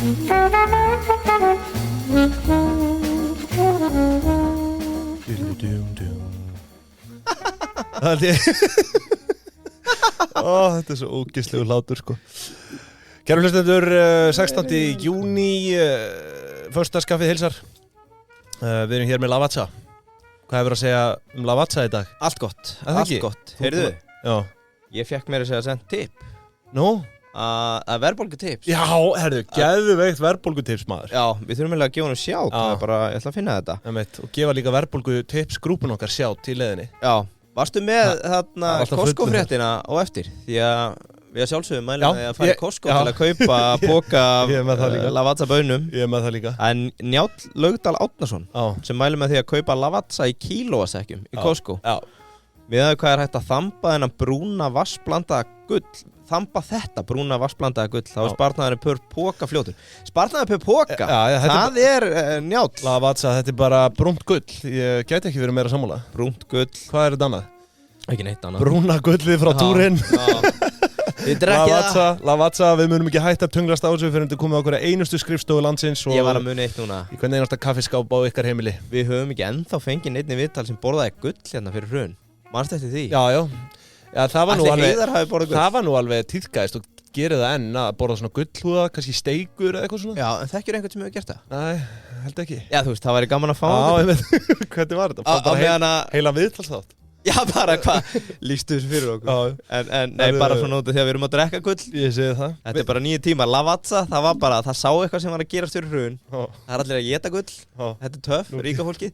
Þetta er svo ógeðslegur hlátur sko. Kæru hlustendur, 16. júní, föstudagskaffið heilsar. Við erum hér með Lavazza. Hvað hefur að segja um Lavazza í dag? Allt gott, allt ekki? Gott. Heyrðu, já. Ég fekk mér að segja sent tip. Nú? Að verðbólgutips. Já, herðu, geðveikt verðbólgutips maður. Já, við þurfum að gefa hann sjátt, það er bara, ég ætla að finna þetta. Og gefa líka verðbólgutips grúpun okkar sjátt í leiðinni. Já, varstu með þarna Costco-fréttina á eftir? Því að við sjálfsögum mælum að fara í Costco til að kaupa póka Lavazza baunum. Ég er með það líka. En Njáll Laugdal Árnason sem mælum með því að kaupa Lavazza í kílóasekkjum í Costco. Já. Við hvað er hægt að þamba þennan brúna vassblandaða gull. Þamba þetta brúna vassblandaða gull. Það var sparnaðurinn per póka fljótur. Sparnaðurinn per póka, það er Njáll. Lavazza, þetta er bara brúnt gull. Ég gæti ekki verið meira sammála. Brúnt gull. Hvað er þetta annað? Ekki neitt annað. Brúna gullið frá túrin. Lavazza, við munum ekki hætta að tunglast á þessu fyrir að koma á okkur einustu skrifstofu landsins. Ég var að muni eitt núna. Í hvern einasta kaffiskáp á ykkar heimili. Við höfum ekki ennþá fengið neinni viðtal sem borðaði gull hérna fyrir hrun. Manstu eftir því? Já, það var nú alveg tíðkæðist og gerir það enn að borða svona gullhúða, kannski steikur eða eitthvað svona. Já, en þekkjur einhvern sem hefur gert það? Nei, held ekki. Já, þú veist, það væri gaman að fá hvernig var þetta? Fá bara heila viðtalsþátt. Já, bara hvað? Lýstu þessu fyrir okkur. Nei, bara svona út af því að við erum að drekka gull. Ég segi það. Þetta er bara 9 tímar. Lavazza, það var bara, það sá eitthvað sem var að gerast fyrir hrun. Það er allir að éta gull. Þetta er töff, ríka fólki.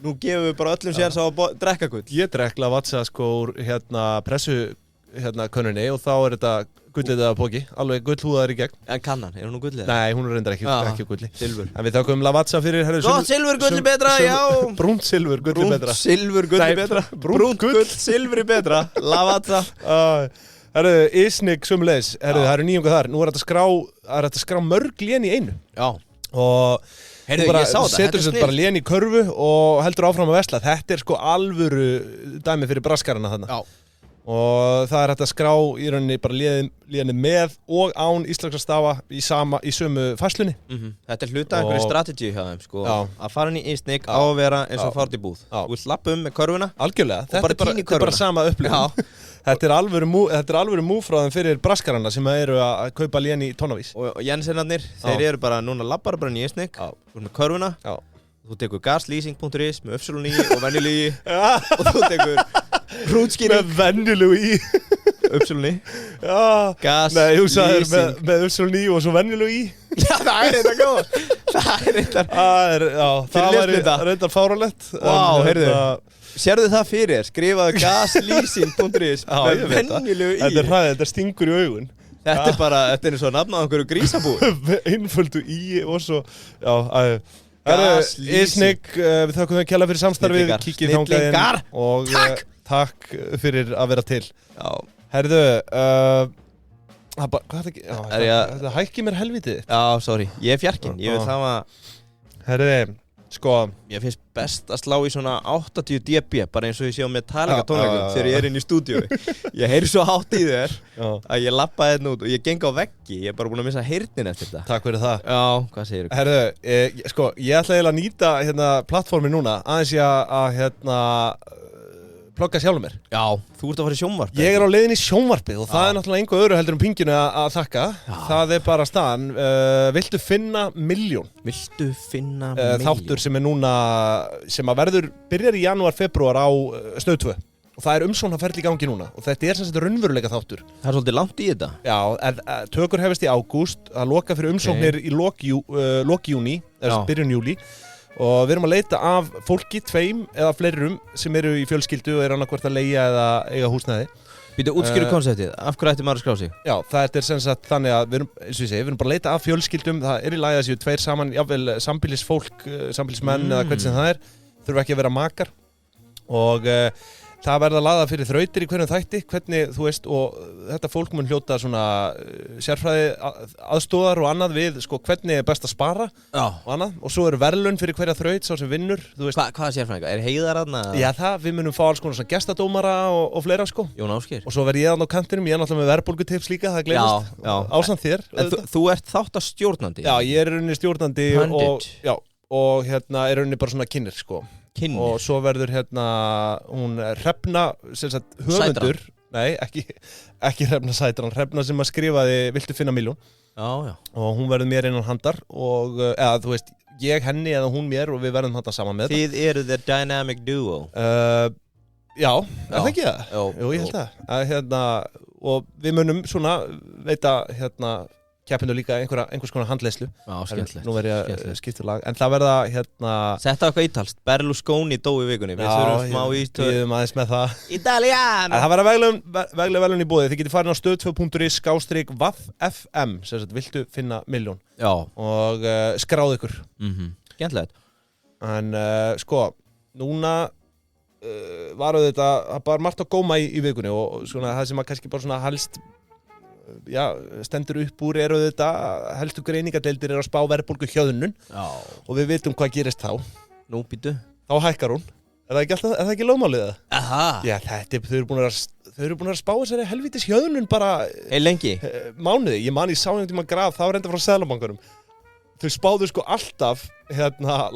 Nú gefum við bara öllum séns á að drekka gull. Ég drekk Lavazza sko úr pressu könnunni og þá er þetta gullið að póki, alveg gullhúðar í gegn. En kannan, er hún nú gullið? Nei, hún er reyndar ekki gulli. Silfur. En við þakkum Lavazza fyrir Gott, silfur, gulli betra, já. Brúnt silfur, gulli betra. Brúnt silfur, gulli betra. Brúnt gull, silfri betra. Lavazza. Herru, Isnik sömuleiðis. Herru, það eru nýjunga þar. Nú er þetta að skrá mörg lén í einu. Já. Og heyrðu, ég sá það. Setur sér bara lén í körfu og heldur áfram að vesla. Þetta er sko alvöru dæmi fyrir braskarana þarna. Já. Og það er hægt að skrá í rauninni bara lénið með og án íslenskra stafa í sömu færslunni. Þetta er hluta einhverju strategi hjá þeim sko. Að fara inn í Isnik á að vera eins og fara út í búð. Þú vilt lappa með körfuna. Algjörlega, þetta er bara sama upplifun. Þetta er alvöru múf frá þeim fyrir braskarana sem eru að kaupa lén í tonavís. Og Jensenarnir, þeir eru bara núna lappar bara inn í Isnik, með körfuna. Þú tekur gasleasing.is með Upsilon í og venjulegu í og þú tekur hrútskýring með venjulegu í Upsilon í gas Nei, þú sagðir með Upsilon í og svo venjulegu í. Já, það er þetta góð. Það var reyndar fáránlegt. Vá, heyrðu. Sérðu það fyrir, skrifaðu gasleasing.is með venjulegu í. Þetta er hræðið, þetta stingur í augun. Þetta er bara, þetta er eins og nafn á einhverju grísabúi. Einföldu í og svo, Isnik, við þakkum þau kjalla fyrir samstarfið, kíkið þangað inn og takk fyrir að vera til. Herðu, það hækki mér helvitið. Já, sorry, ég er fjarkinn, ég vil það að... Herðu, sko... Ég finnst best að slá í svona 80 dB, bara eins og ég sé á Metallica tónleikum þegar ég er inn í stúdíói. Ég heyri svo hátt í þér að ég lappaði hérna út og ég geng á veggi. Ég er bara búin að missa heyrnin eftir þetta. Takk fyrir það. Já, hvað segirðu? Herðu, sko, ég ætla eiginlega að nýta plattformin núna aðeins ég að plugga sjálfum mér. Já, þú ert að fara í sjónvarpið. Ég er á leiðinni í sjónvarpið og það er náttúrulega einhver öðru heldur pinginu að þakka. Það er bara staðan. Viltu finna milljón? Viltu finna milljón? Þáttur sem er núna, sem að byrjar í janúar, februar á Stöð 2. Og það er umsóknarferli í gangi núna. Og þetta er sem sagt raunveruleika þáttur. Það er svolítið langt í þetta. Já, tökur hefist í ágúst, að loka fyrir umsóknir í lok júní, eða byrjun júlí. Og við erum að leita af fólki, 2 eða fleirum sem eru í fjölskyldu og eru annarkvort að leigja eða eiga húsnæði. Býtu, útskýru konseptið, af hverju ætti maður að skrá sig? Já, það er sem sagt þannig að við erum, eins og ég segi, við erum bara að leita af fjölskyldum. Það er í lagi að séu 2 saman, jáfnvel sambýlisfólk, sambýlismenn eða hvernig sem það er. Þurfa ekki að vera makar. Og það verða lagða fyrir þrautir í hverjum þætti, hvernig, þú veist, og þetta fólk mun hljóta svona sérfræði aðstóðar og annað við, sko, hvernig er best að spara og annað, og svo eru verðlaun fyrir hverja þraut, sá sem vinnur, þú veist. Hvað sérfræðinga? Er Heiðar aðna? Já, við munum fá alls konar svona gestadómara og fleira, sko. Jón Ásgeir. Og svo verð ég á kantinum, ég náttúrulega með verðbólgutips líka, það gleymist. Ásamt þér. En þú ert þáttastjórnandi? Já, ég er rauninni stjórnandi og hérna er rauninni bara svona kynnir, sko. Og svo verður hún Hrefna, sem sagt höfundur. Nei, ekki Hrefna Sætran, Hrefna sem að skrifaði Viltu finna milljón. Já. Og hún verður mér innan handar og, eða þú veist, ég henni eða hún mér og við verðum þetta saman með þetta. Þið eru the dynamic duo. Já, er það ekki það? Jú, ég held það. Og við munum svona veita keppinu líka einhvers konar handleiðslu. Já, skemmtilegt. Nú verð ég að skipta lag. En það verða Setta eitthvað ítalst. Berlusconi dó í vikunni. Við þurfum smá ítöð. Já, við erum aðeins með það. Italiano! Það verða veglega velun í boði. Þið getið farin á stöð2.is/vaffm, sem sagt, viltu finna milljón. Já. Og skráðu ykkur. Skemmtilegt. En sko, núna var þetta bara margt á góma í vikunni og svona það sem að kannski bara svona helst stendur upp úr þetta helstu greiningadeildir að spá verðbólgu hjöðnun og við vitum hvað gerist þá. Nú býtu. Þá hækkar hún. Er það ekki lögmálið það? Aha. Já, þau eru búin að spá þessari helvítis hjöðnun bara lengi. Mánuði. Ég man í sá einhvern tímann graf, það var reynda frá Seðlabankanum. Þau spáðu sko alltaf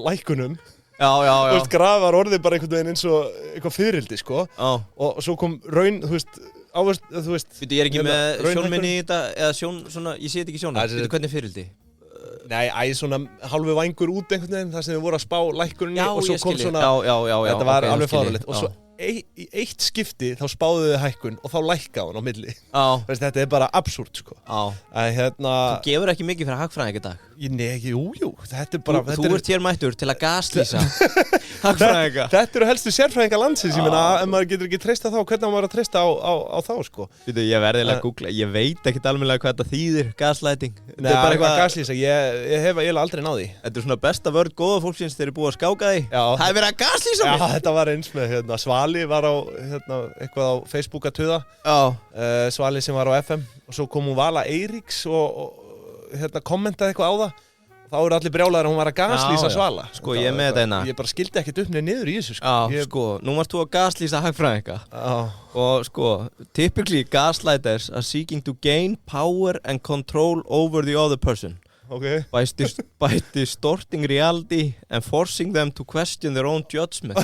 lækkunum. Já. Þú veist, graf var orðið bara einhvern veginn eins og eitthvað fyririldi, sko. Og svo kom raun, þú veist, Ég er ekki með sjónminni í þetta, eða svona, ég sé þetta ekki sjónum. Hvernig fyririldi? Nei, svona hálfu vængur út einhvern veginn, þar sem við vorum að spá lækkuninni og svo kom svona... Já, þetta var alveg fáránlegt. Og svo í eitt skipti þá spáðu þau hækkun og þá lækkaði hún á milli. Þetta er bara absúrt, sko. Þú gefur ekki mikið fyrir hagfræðing í dag? Nei, jú, þetta er bara... Þú ert hér mættur til að gaslýsa hagfræðinga. Þetta eru helstu sérfræðinga landsins, ég meina, ef maður getur ekki treysta þá, hvernig maður að treysta á þá, sko. Ég verði að googla, ég veit ekkert alveg hvað þetta þýðir, gaslighting. Nei, eitthvað gaslýsa, ég hef eiginlega aldrei náði. Þetta er svona besta vörd góða fólksins þeir eru búið að skáka því. Það er verið að gaslýsa mig. Já, þetta var eins með, Svali var á, eitthvað á Facebook að tuða. Svali sem var á FM og svo kom hún Vala Eiríks og kommentaði eitthvað á það. Þá eru allir brjálæðir að hún var að gaslýsa Svala. Sko, ég er með þetta eina. Ég bara skildi ekkert upp niður í þessu, sko. Sko, nú varst þú að gaslýsa hagfræðinga. Og sko, typically gaslighters are seeking to gain power and control over the other person. Okay. By distorting reality and forcing them to question their own judgment.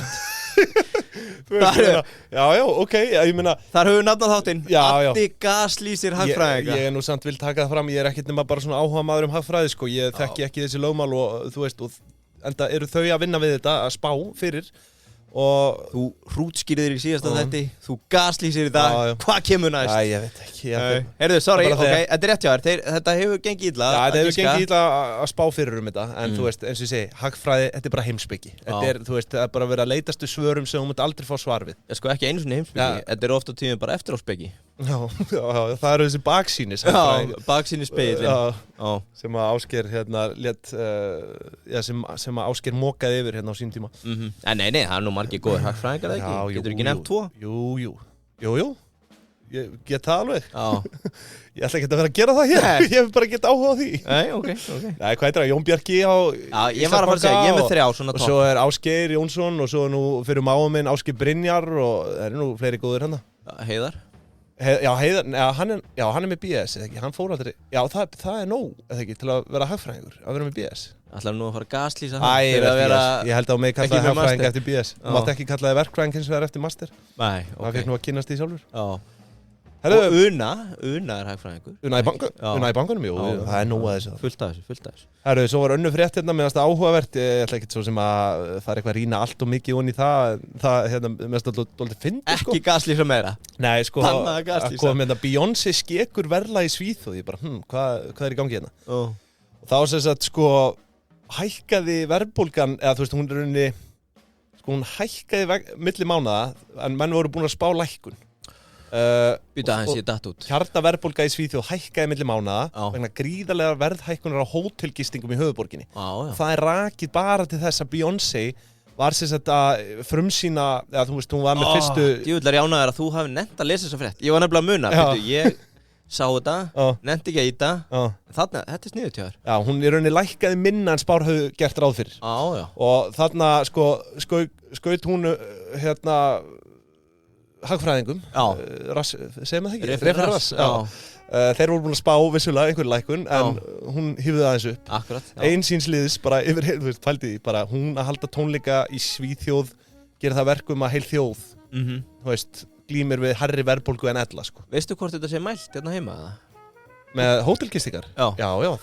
Ok, ég meina... Þar höfum við nafnað þáttinn. Addi gaslýsir hagfræðinga. Ég nú samt vil taka það fram, ég er ekkert nema bara svona áhuga maður hagfræði, sko. Ég þekki ekki þessi lögmál og þú veist, enda eru þau að vinna við þetta, að spá fyrir. Og þú hrútskýrðir í síðasta þætti, þú gaslýsir í dag, hvað kemur næst? Æ, ég veit ekki. Heyrðu, sorry, ok, þetta er rétt hjá þér, þetta hefur gengið illa. Já, þetta hefur gengið illa að spá fyrir þetta, en þú veist, eins og ég segi, hagfræði, þetta er bara heimspeki. Þetta er, þú veist, það er bara verið að leitastu svörum sem þú munt aldrei fá svar við. Já, sko, ekki einu svona heimspeki, þetta er ofta tímum bara eftiráspeki. Já, það eru þessi baksýnis. Já, baksýnisspegillinn. Sem að Ásgeir lét, sem að Ásgeir mokaði yfir á sínum tíma. Nei, það er nú margir góðir hagfræðingar, ekki? Getur ekki nefnt 2? Jú. Ég get það alveg. Ég ætla ekki að vera að gera það hér. Ég hef bara gett áhuga á því. Nei, ok. Nei, hvað heitir það? Jón Bjarki á Íslandsbanka. Ég var að fara að segja, ég er með 3 svona topp. Og svo er Ásgeir Jónsson og svo er nú fyrir máum minn Ásgeir Brynjar og það eru nú fleiri góðir hérna. Heiðar? Heiðar, hann er með BS, eða ekki? Hann fór aldrei. Já, það er nóg, eða ekki, til að vera hagfræðingur, að vera með BS. Ætlaðu nú að fara að gaslýsa hann? Ég held að þú megi kallaði hagfræðing eftir BS. Þú mátt ekki kallaði verkfræðing hins vegar eftir master. Nei, ok. Það fekk nú að kynnast því sjálfur. Já. Og Una er hagfræðingur. Una í bankunum, jú, það er nóg að þessu. Fullt af þessu. Herru, svo var önnur frétt meðan það áhugavert. Ég ætla ekkert svo sem að það er eitthvað að rýna allt og mikið onni í það. Meðan það dálítið fyndið, sko. Ekki gaslýsa meira. Nei, sko, að koma með Beyoncé skekur verðlag í Svíþjóð. Ég bara, hvað er í gangi hérna? Og þá sem sagt, sko, hækkaði verðbólgan, eða þú veist, hún er rauninni, sko, hún hækkaði milli mánaða, en menn voru búin að spá lækkun. Býta aðeins ég datt út. Kjarnaverðbólga í Svíþjóð hækkaði milli mánaða vegna gríðarlega verðhækkunar á hótelgistingum í höfuðborginni. Það er rakið bara til þess að Beyoncé var sem sagt að frumsýna, eða þú veist, hún var með fyrstu... Djúvillar jánaður að þú hafi nefnt að lesa þessa frétt. Ég var nefnilega að muna, veitu, ég sá þetta, nefndi ekki að íta, þarna, þetta sniðugt hjá þér. Já, hún í rauninni lækkaði minna en Spár höfðu gert ráð fyrir. Já. Og þarna, sko, skaut hún, hagfræðingum. Segir maður það ekki? Referens, Þeir voru búin að spá vissulega einhverju lækkun en hún hýfði aðeins upp. Akkurat. Ein síns liðs bara yfir, þú veist, pældi því bara hún að halda tónleika í Svíþjóð gera það verkum að heil þjóð, þú veist, glímir við hærri verðbólgu en ella, sko. Veistu hvort þetta sé mælt hérna heima, eða? Með hótelgistingar? Já,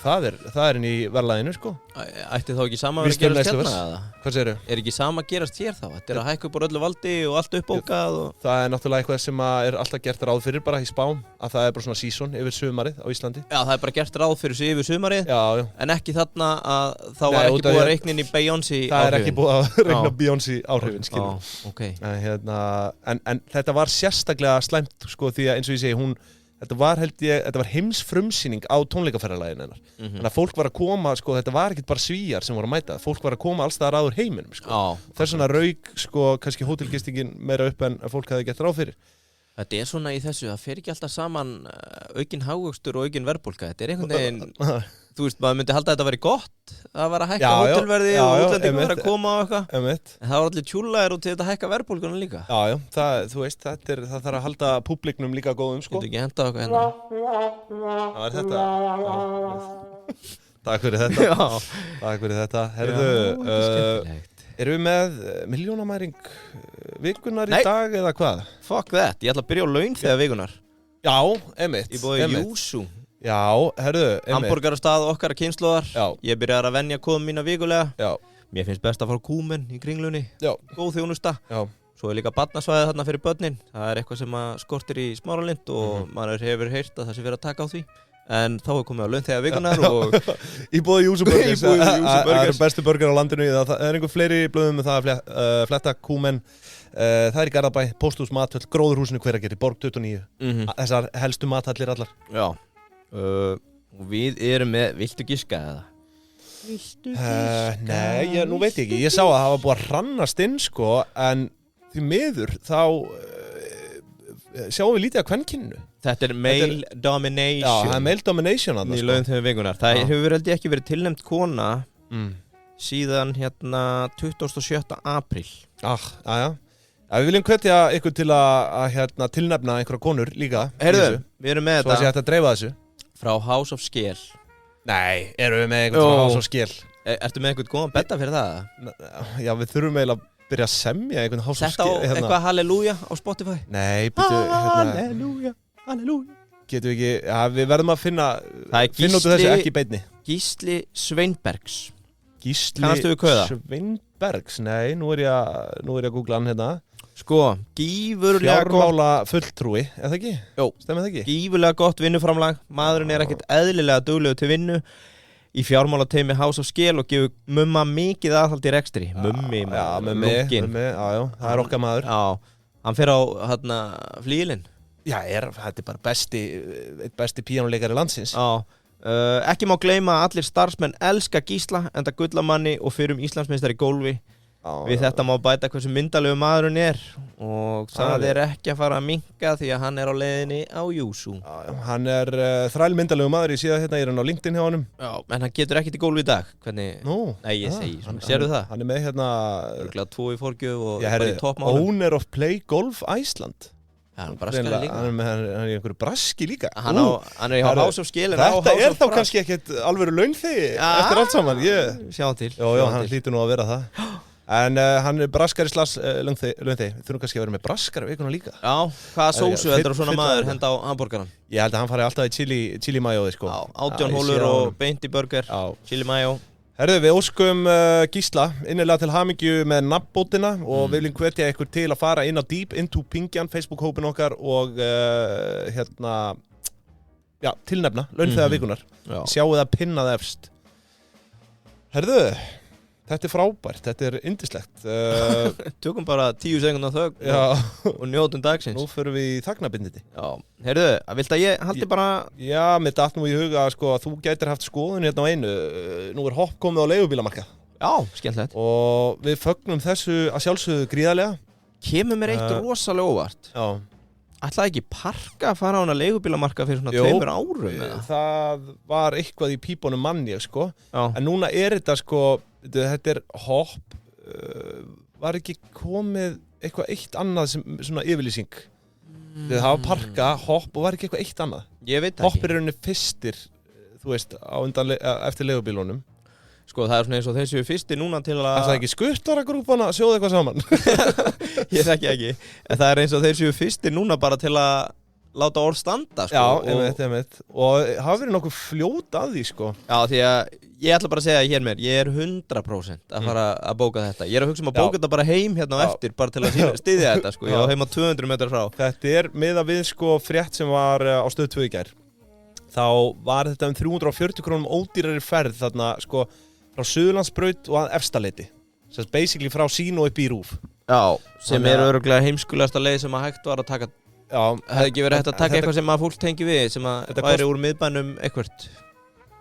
það er inn í verðlaginu, sko. Ætti þá ekki sama að gerast hérna, eða? Hvað segirðu? Er ekki sama að gerast hér þá? Þetta er að hækka upp á öllu valdi og allt uppbókað og... Það er náttúrulega eitthvað sem er alltaf gert ráð fyrir bara í spám, að það er bara svona season yfir sumarið á Íslandi. Já, það er bara gert ráð fyrir sig yfir sumarið, en ekki þarna að þá var ekki búið að reikna inn í Beyoncé áhrifin. Það er ekki búið að reikna Beyoncé áhrifin, skilur. En þetta var sérstaklega slæmt, sko, því að eins og ég segi, þetta var heimsfrumsýning á tónleikaferðalaginu hennar. Þannig að fólk var að koma, sko, þetta var ekkert bara Svíjar sem voru að mæta, fólk var að koma alls staðar að úr heiminum, sko. Þess vegna rauk, sko, kannski hótelgistingin meira upp en fólk hafði gert ráð fyrir. Þetta er svona í þessu, það fer ekki alltaf saman aukinn hagvöxtur og aukinn verðbólga. Þetta er einhvern veginn, þú veist, maður myndi halda að þetta væri gott að vera að hækka hótelverði og útlendingar vera að koma og eitthvað. En það var allir tjúlaðir út til þetta að hækka verðbólguna líka. Já, þú veist, það þarf að halda públiknum líka góðum, sko. Getur ekki hendað okkur hérna. Það er þetta. Takk fyrir þetta. Herðu, erum við með milljónamæring vikunar í dag eða hvað? Fuck that, ég ætla að byrja á launþega vikunar. Já, einmitt. Í boði Júsú. Já, herðu, einmitt. Hamborgarastað okkar kynslóðar. Ég byrjar að venja kóðum mína vikulega. Já. Mér finnst best að fara kúmen í Kringlunni. Já. Góð þjónusta. Já. Svo er líka barnasvæðið þarna fyrir börnin. Það er eitthvað sem skortir í Smáralind og maður hefur heyrt að það sé verið að taka á því. En þá er komið á launþega vikunar og... Í boði Júsú Burgers. Það eru bestu burger á landinu. Það er einhver fleiri blöðum með það að fletta kúmen. Það er í Garðabæ, Pósthús, Mathöll, Gróðurhúsinu Hveragerði, Borg 29. Þessar helstu mathallir allar. Já. Og við erum með, viltu giska eða? Viltu giska? Nei, nú veit ég ekki. Ég sá að það var búið að hrannast inn, sko, en því miður þá sjáum við lítið af kvenkyninu. Þetta er male domination. Já, það er male domination að það, sko. Í launþega vikunar. Það hefur held ég ekki verið tilnefnt kona síðan hérna 27. apríl. Aja. Við viljum hvetja ykkur til að tilnefna einhverja konur líka. Heyrðu, við erum með þetta. Svo að sé hægt að dreifa þessu. Frá House of Scale. Nei, erum við með einhvern frá House of Scale? Ertu með einhvern góðan betta fyrir það? Já, við þurfum eiginlega að byrja að semja einhvern House of Scale. Sett á eitthvað Halleluja á Spotify? Nei, byrju, Halleluja. Getum við ekki, við verðum að finna út af þessu ekki beinni. Gísli Sveinbergs. Gísli Sveinbergs? Nei, nú er ég að googla hann hérna. Sko, gífurlega fjármála fulltrúi, er það ekki? Jó, stemmer það ekki? Gífurlega gott vinnuframlag. Maðurinn er ekkert eðlilega duglegur til vinnu í fjármálateimi House of Scale og gefur mumma mikið aðhald í rekstri. Mummi, það er okkar maður. Já, hann fer á flílinn. Já, þetta er bara besti píanóleikari landsins. Já, ekki má gleyma að allir starfsmenn elska Gísla, enda gullamanni og fyrrum Íslandsmeistari í gólfi. Við þetta má bæta hversu myndalegu maðurinn er og það er ekki að fara að minnka því að hann er á leiðinni á Júsú. Hann er þrælmyndalegu maður, ég sé það hérna, ég er hann á LinkedIn hjá honum. Já, en hann getur ekkert í gólfi í dag. Hvernig? Nei, ég segi svona. Sérðu það? Hann er með hérna... Örgulega 2 í forgjöf og bara í toppmálum. Owner of Play Golf Iceland. Já, hann braskari líka. Hann er í einhverju braski líka. Hann er í House of Scale. Þetta er þá kannski ekkert alvöru launþegi eftir allt saman. Sjáum til. Já, hann hlýtur nú að vera það. En hann er braskari launþegi. Við þurfum kannski að vera með braskari vikuna líka. Já, hvaða sósu heldur svona maður henda á hamborgaran? Ég held að hann fari alltaf í chili majóði, sko. Já, 18 hólur og beint í burger, chili majó. Herðu, við óskum Gísla innilega til hamingju með nafnbótina og við viljum hvetja ykkur til að fara inn á Deep Into Pingjan, Facebook-hópin okkar og tilnefna launþega vikunar. Sjáu það pinnað efst. Herðu, þetta er frábært, þetta er yndislegt. Tökum bara 10 sekúndar þögn og njótum dagsins. Nú förum við í þagnarbindindi. Já, heyrðu, vilt að ég haldi bara... Já, mér datt nú í huga sko, að þú gætir haft skoðun hérna á einu. Nú er Hopp komið á leigubílamarkað. Já, skemmtilegt. Og við fögnum þessu að sjálfsögðu gríðarlega. Kemur mér eitt rosalega óvart. Já. Ætlaði ekki Parka að fara á hana leigubílamarka fyrir svona 2 árum eða? Það var eitthvað í pípunum manni, sko. Já. En núna þetta, sko, þetta hopp, var ekki komið eitthvað eitt annað sem svona yfirlýsing. Það var Parka, hopp og var ekki eitthvað eitt annað. Ég veit ekki. Hopp rauninni fyrstir, þú veist, eftir leigubílunum. Sko það svona eins og þeir séu fyrstir núna til að... Það ekki skuttaragrúpan að sjóða eitthvað saman? Ég þekki ekki. En það eins og þeir séu fyrstir núna bara til að láta orð standa, sko. Já, einmitt. Og hafa verið nokkuð fljót að því, sko. Já, því að ég ætla bara að segja hér mér, ég 100% að fara að bóka þetta. Ég að hugsa að bóka þetta bara heim hérna á eftir, bara til að styðja þetta, sko. Ég á heim á 200 metrar frá. Þetta miðað við, sko, frétt sem var á Stöð 2 í gær. Þá var þetta 340 krónum ódýrari ferð þarna, sko, frá Suðurlandsbraut og að Efstaleiti. Svo basically frá Sín og upp í Rúf. Já, sem örugglega heimskulegasta leið sem að hægt var að taka. Já, hefði ekki verið hægt að taka eitthvað sem að fólk tengi við, sem að væri úr miðbænum eitthvað.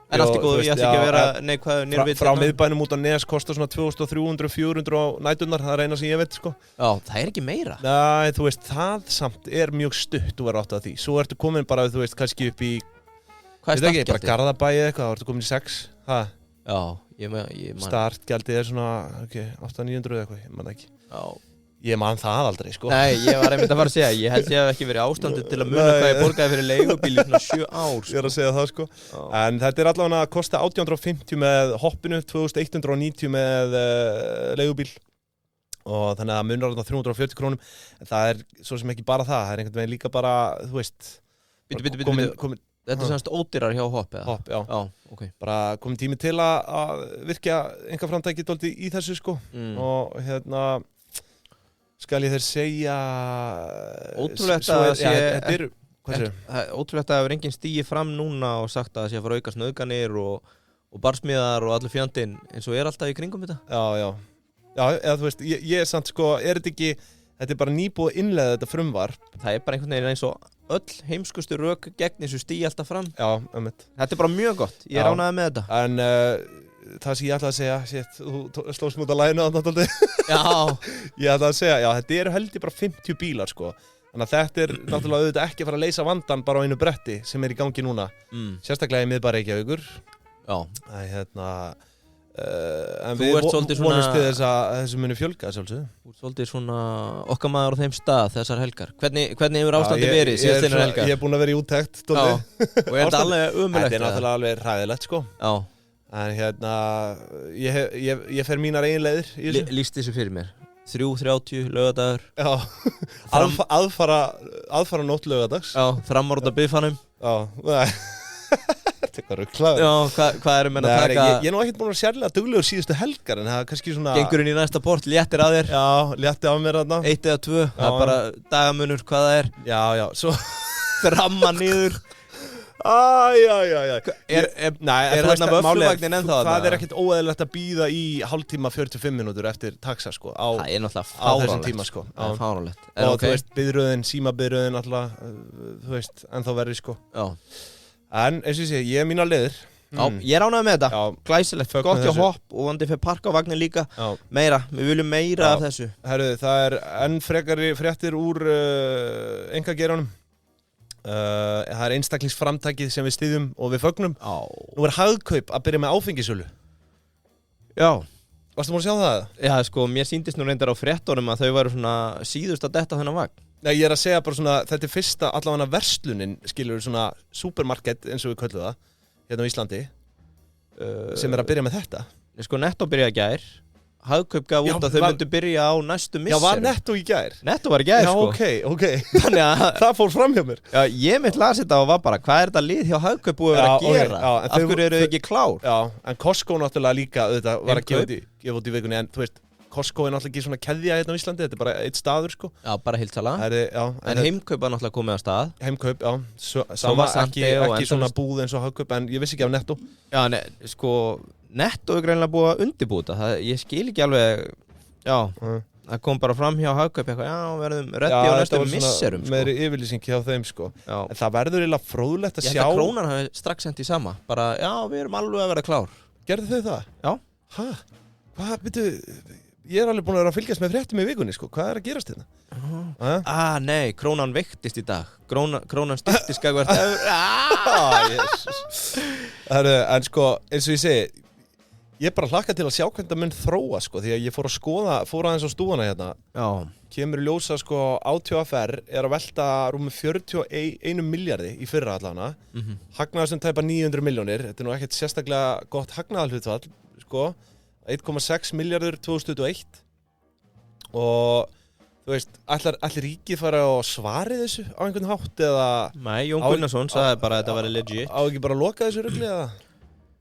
En allt góð, ég ætti ekki að vera neikvæður nýr við. Frá miðbænum út á Nes kostar svona 2300-400 á næturnar, það eina sem ég veit, sko. Já, það ekki meira. Nei, þú veist, það samt mjög stutt, þú verður átt að því. Svo ertu komin bara, þú veist, kannski upp í... Hvað startgjaldið? Bara Garðabæi eitthvað, þá ertu komin í 6. Já, ég man... Startgjaldið svona, 800-900 eitthvað, ég man ekki. Já. Ég man það aldrei, sko. Nei, ég var einmitt að fara að segja, ég held ég hef ekki verið ástandið til að muna hvað ég borgaði fyrir leigubíl í svona 7 ár. Sko. Ég að segja það, sko. En þetta allavega að kosta 1850 með hoppinu, 2190 með leigubíl. Og þannig að munar þarna 340 krónum. En það svo sem ekki bara það, það einhvern veginn líka bara, þú veist... Bitu. Þetta semst ódýrar hjá hopp, eða? Hopp, já. Já, ok. Bara komin tími til að virkja einkaframtækið dálítið í þessu, sko. Og skal ég þér segja ótrúlegt að ótrúlegt að það hefur enginn stigið fram núna og sagt að það sé að fara að auka snauðganir og barsmiðar og allur fjandinn eins og alltaf í kringum þetta. Já, eða þú veist, ég samt, sko, þetta ekki, þetta bara nýbúið að innleiða þetta frumvarp. Það bara einhvern veginn eins og öll heimskustu rök gegn þessu stigi alltaf fram. Já, einmitt. Þetta bara mjög gott, ég ánægði með þetta. En það sem ég ætlaði að segja, shit, þú slóst mútið að læna á þetta aldrei. Já. Ég ætlaði að segja, já, þetta held ég bara 50 bílar, sko. Þannig að þetta náttúrulega auðvitað ekki að fara að leysa vandan bara á einu bretti sem í gangi núna. Sérstaklega í miðbæ Reykjavíkur. Já. En við vonumst til þess að þessu muni fjölga, sjálfsögðu. Þú ert svolítið svona okkar maður á þeim stað þessar helgar. Hvernig hefur ástandið verið síðast einar helgar? Ég búin að vera í úttekt, og þetta alveg umulegt? Þetta náttúrulega alveg hræðilegt, sko. Já. En ég fer mínar eiginleiðir í þessu. Lýst þessu fyrir mér. 3:30 laugardagur. Já, aðfara nótt laugardags. Já, framorða biffanum. Já, nei. Þetta eitthvað rugglaður. Já, hvað menn að taka? Ég nú ekkert búin að sérlega duglegur síðustu helgar, en það kannski svona... Gengurinn í næsta port, léttir að þér. Já, létti af mér þarna. 1 eða 2, það bara dagamunur hvað það er. Já, svo... Þramma niður. Nei, þarna vöffluvagnin ennþá? Það ekkert óeðlilegt að bíða í hálftíma 45 mínútur eftir taxa, sko. Það náttúrulega þessum tíma, sko. Það fáránlegt. Og þú veist, símabiðröðin alltaf, þú veist, ennþá verri, sko. Já. En eins og ég segi, ég mínar leiðir. Já, ég ánægði með þetta. Glæsilegt, gott hjá hopp og vandi fyrir Parka á vagnin líka. Meira, við viljum meira af þessu. Herru, það enn frekari fréttir úr einkageiranum. Það einstaklingsframtakið sem við styðjum og við fögnum. Nú Hagkaup að byrja með áfengisölu. Já. Varstu múin að sjá það? Já, sko, mér sýndist nú reyndar á fréttunum að þau væru svona síðust að detta þennan vagn. Nei, ég að segja bara svona, þetta fyrsta allavega verslunin, skilur svona supermarket eins og við köllum það, hérna á Íslandi, sem að byrja með þetta. Sko, Netto byrjaði í gær. Hagkaup gaf út að þau myndu byrja á næstu misserum. Já, var Netto í gær? Netto var í gær, sko. Já, ok. Þannig að það fór fram hjá mér. Já, ég mitt las þetta og var bara, hvað þetta lið hjá Hagkaup búið að vera að gera? Af hverju eru þau ekki klár? Já, en Costco náttúrulega líka, auðvitað, var að gefa út í vikunni, en þú veist, Costco náttúrulega ekki svona keðja hérna á Íslandi, þetta bara eitt staður, sko. Já, bara heildsala. En Heimkaup var náttúrulega komið á stað. Heimkaup, já. Sama ekki svona búð eins og Hagkaup, en ég vissi ekki af Netto. Já, sko, Netto greinilega búið að undirbúta. Ég skil ekki alveg, já, það kom bara fram hjá Hagkaup eitthvað, já, verðum reddi á næstu misserum, sko. Meiri yfirlýsing hjá þeim, sko. En það verður eiginlega fróðlegt að sjá. Ég held að Krónan hafi strax sent í sama. Bara, já, við erum alveg að vera klár. Gerðu þau það? Já. Hæ? Hvað, ég alveg búin að vera að fylgjast með fréttum í vikunni, sko. Hvað að gerast hérna? Nei, krónan veiktist í dag. Krónan styrktist gagnvart Jesus. En sko, eins og ég segi, ég bara hlakka til að sjá hvernig það mun þróa, sko, því að ég fór aðeins á stúfana hérna. Já. Kemur í ljósa, sko, ÁTVR að velta rúmum 41 milljarði í fyrra allana. Hagnaður sem tæpa 900 milljónir. Þetta nú ekkert sérstaklega gott hagnaðarhlutfall, sko. 1,6 milljarður 2021 og þú veist, allir ríkið fara á svarið þessu á einhvern hátt eða Nei, Jón Gunnarsson sagði bara að þetta væri legit. Á ekki bara að loka þessu rugli eða?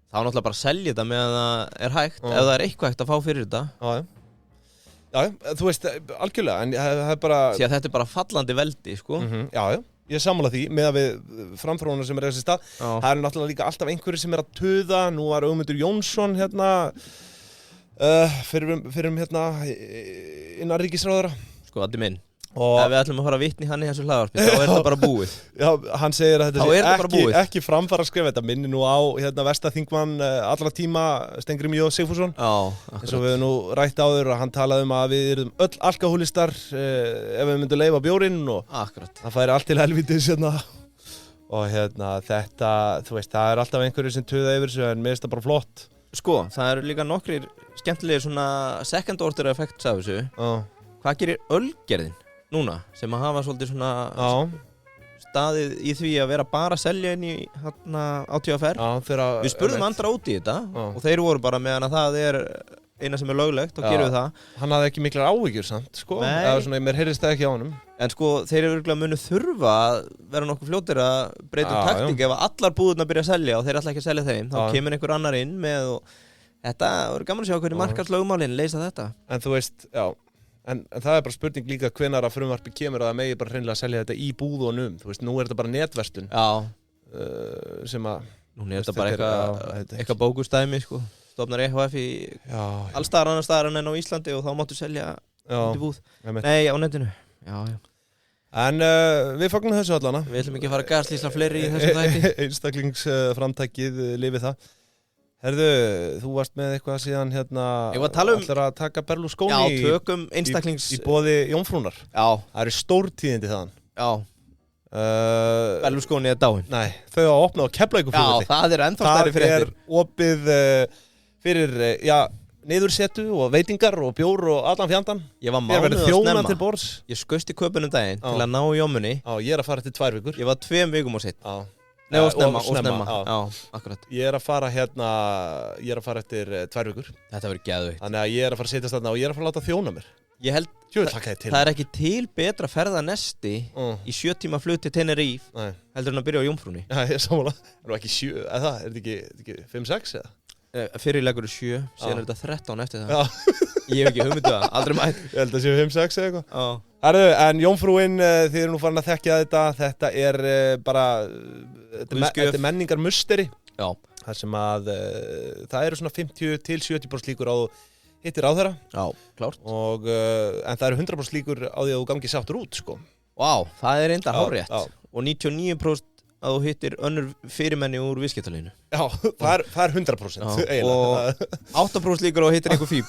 Það var náttúrulega bara að selja þetta meðan það er hægt, ef það er eitthvað hægt að fá fyrir þetta. Já, þú veist, algjörlega, en það er bara... Því að þetta er bara fallandi veldi, sko. Já, ég sammála því, með að við framþróunar sem er þessi stað. Það er náttúrulega líka alltaf einhverjir sem er að tuða, nú var Ögmundur Jónsson hérna, fyrir hérna innanríkisráðherra. Sko, Addi minn. Ef við ætlum að fara að vitni hann í þessu hlaðvarpi, þá er þetta bara búið. Já, hann segir að þetta sé ekki framfara skrifa. Þetta minni nú á hérna verstaþingmann allra tíma, Steingrímur J. Sigfússon. Já, akkurat. Eins og við nú rætt áður að hann talaði að við erum öll alkohólistar ef við myndum leyfa bjórinn og það færi allt til helvítis hérna. Og hérna þetta, þú veist, það er alltaf einhverju sem tuða yfir þessu en mér finnst það bara flott. Sko, það eru líka nokkrir skemmtilegir svona second order effects af þessu. Hvað gerir ölgerðin núna sem að hafa svolítið svona staðið í því að vera bara að selja inn í hérna ÁTVR? Við spurðum andra út í þetta og þeir voru bara meðan að það er eina sem er löglegt og gerum við það. Hann hafði ekki miklar áhyggjur samt, sko. Eða svona, mér heyrðist það ekki á honum. En sko, þeir eru virkilega munu þurfa að vera nokkuð fljótir að breyta taktík ef allar búðurnar byrja að selja og þeir ætla ekki að selja þeim. Þá kemur einhver annar inn með og þetta verður gaman að sjá hvernig markaðslögmálin leysa þetta. En þú veist, en það er bara spurning líka hvenær að frumvarpi kemur að það megi bara hreinlega að selja þetta í búðunum. Þú veist, nú er þetta bara netverslun. Sem að... Nú er þetta bara eitthvað bókustæmi, sko. Stofnar EHF í allstaðar annar staðar en á Íslandi og þá máttu selja út í búð. Nei, á netinu. Já. En við fagnum þessu allana. Við ætlum ekki að fara að gaslýsa fleiri í þessu þætti. Einstaklingsframtækið lifið það. Herðu, þú varst með eitthvað síðan hérna ætlar að taka Berlusconi í boði Jómfrúnar. Já. Það eru stórtíðindi þaðan. Já. Berlusconi er dáinn. Nei, þau hafa opnað á Keflavíkurflugvelli. Já, það er ennþá stærri fréttir. Það er opið fyrir, niðursetu og veitingar og bjór og allan fjandan. Ég var mánuð að snemma. Til borðs. Ég skaust í köpunum daginn til að ná í jómunni. Já, ég er að fara eftir 2 vikur. Ég var 2 vikum og sitt. Já. Nei, og snemma. Já, akkurat. Ég er að fara eftir 2 vikur. Þetta verður geðveikt. Þannig að ég er að fara að setjast þarna og ég er að fara að láta þjóna mér. Ég held, það er ekki til betra ferðanesti í 7 tíma flug til Tenerife heldur en að byrja á Jómfrúnni. Já, ég er sammála. Það er ekki 7, eða það, er þetta ekki 5-6 eða? Fyrirlegur 7, síðan er þetta 13 eftir það. Já. Ég hef ekki hugmyndu það, aldrei mætt. Ég held að séu 5-6 eða eitthvað. Já. Herðu, en Jómfrúin, þið eru nú farin að þekkja þetta er bara, þetta er menningarmusteri. Já. Þar sem að það eru svona 50-70% líkur á hittir á þeirra. Já, klárt. Og, en það eru 100% líkur á því að þú gangi sáttur út, sko. Vá, það er reyndar hárrétt. Og 99% að þú hittir önnur fyrirmenni úr viðskiptalínu. Já, það er 100% eiginlega. Og 8% líkur á hittir einhver fíbl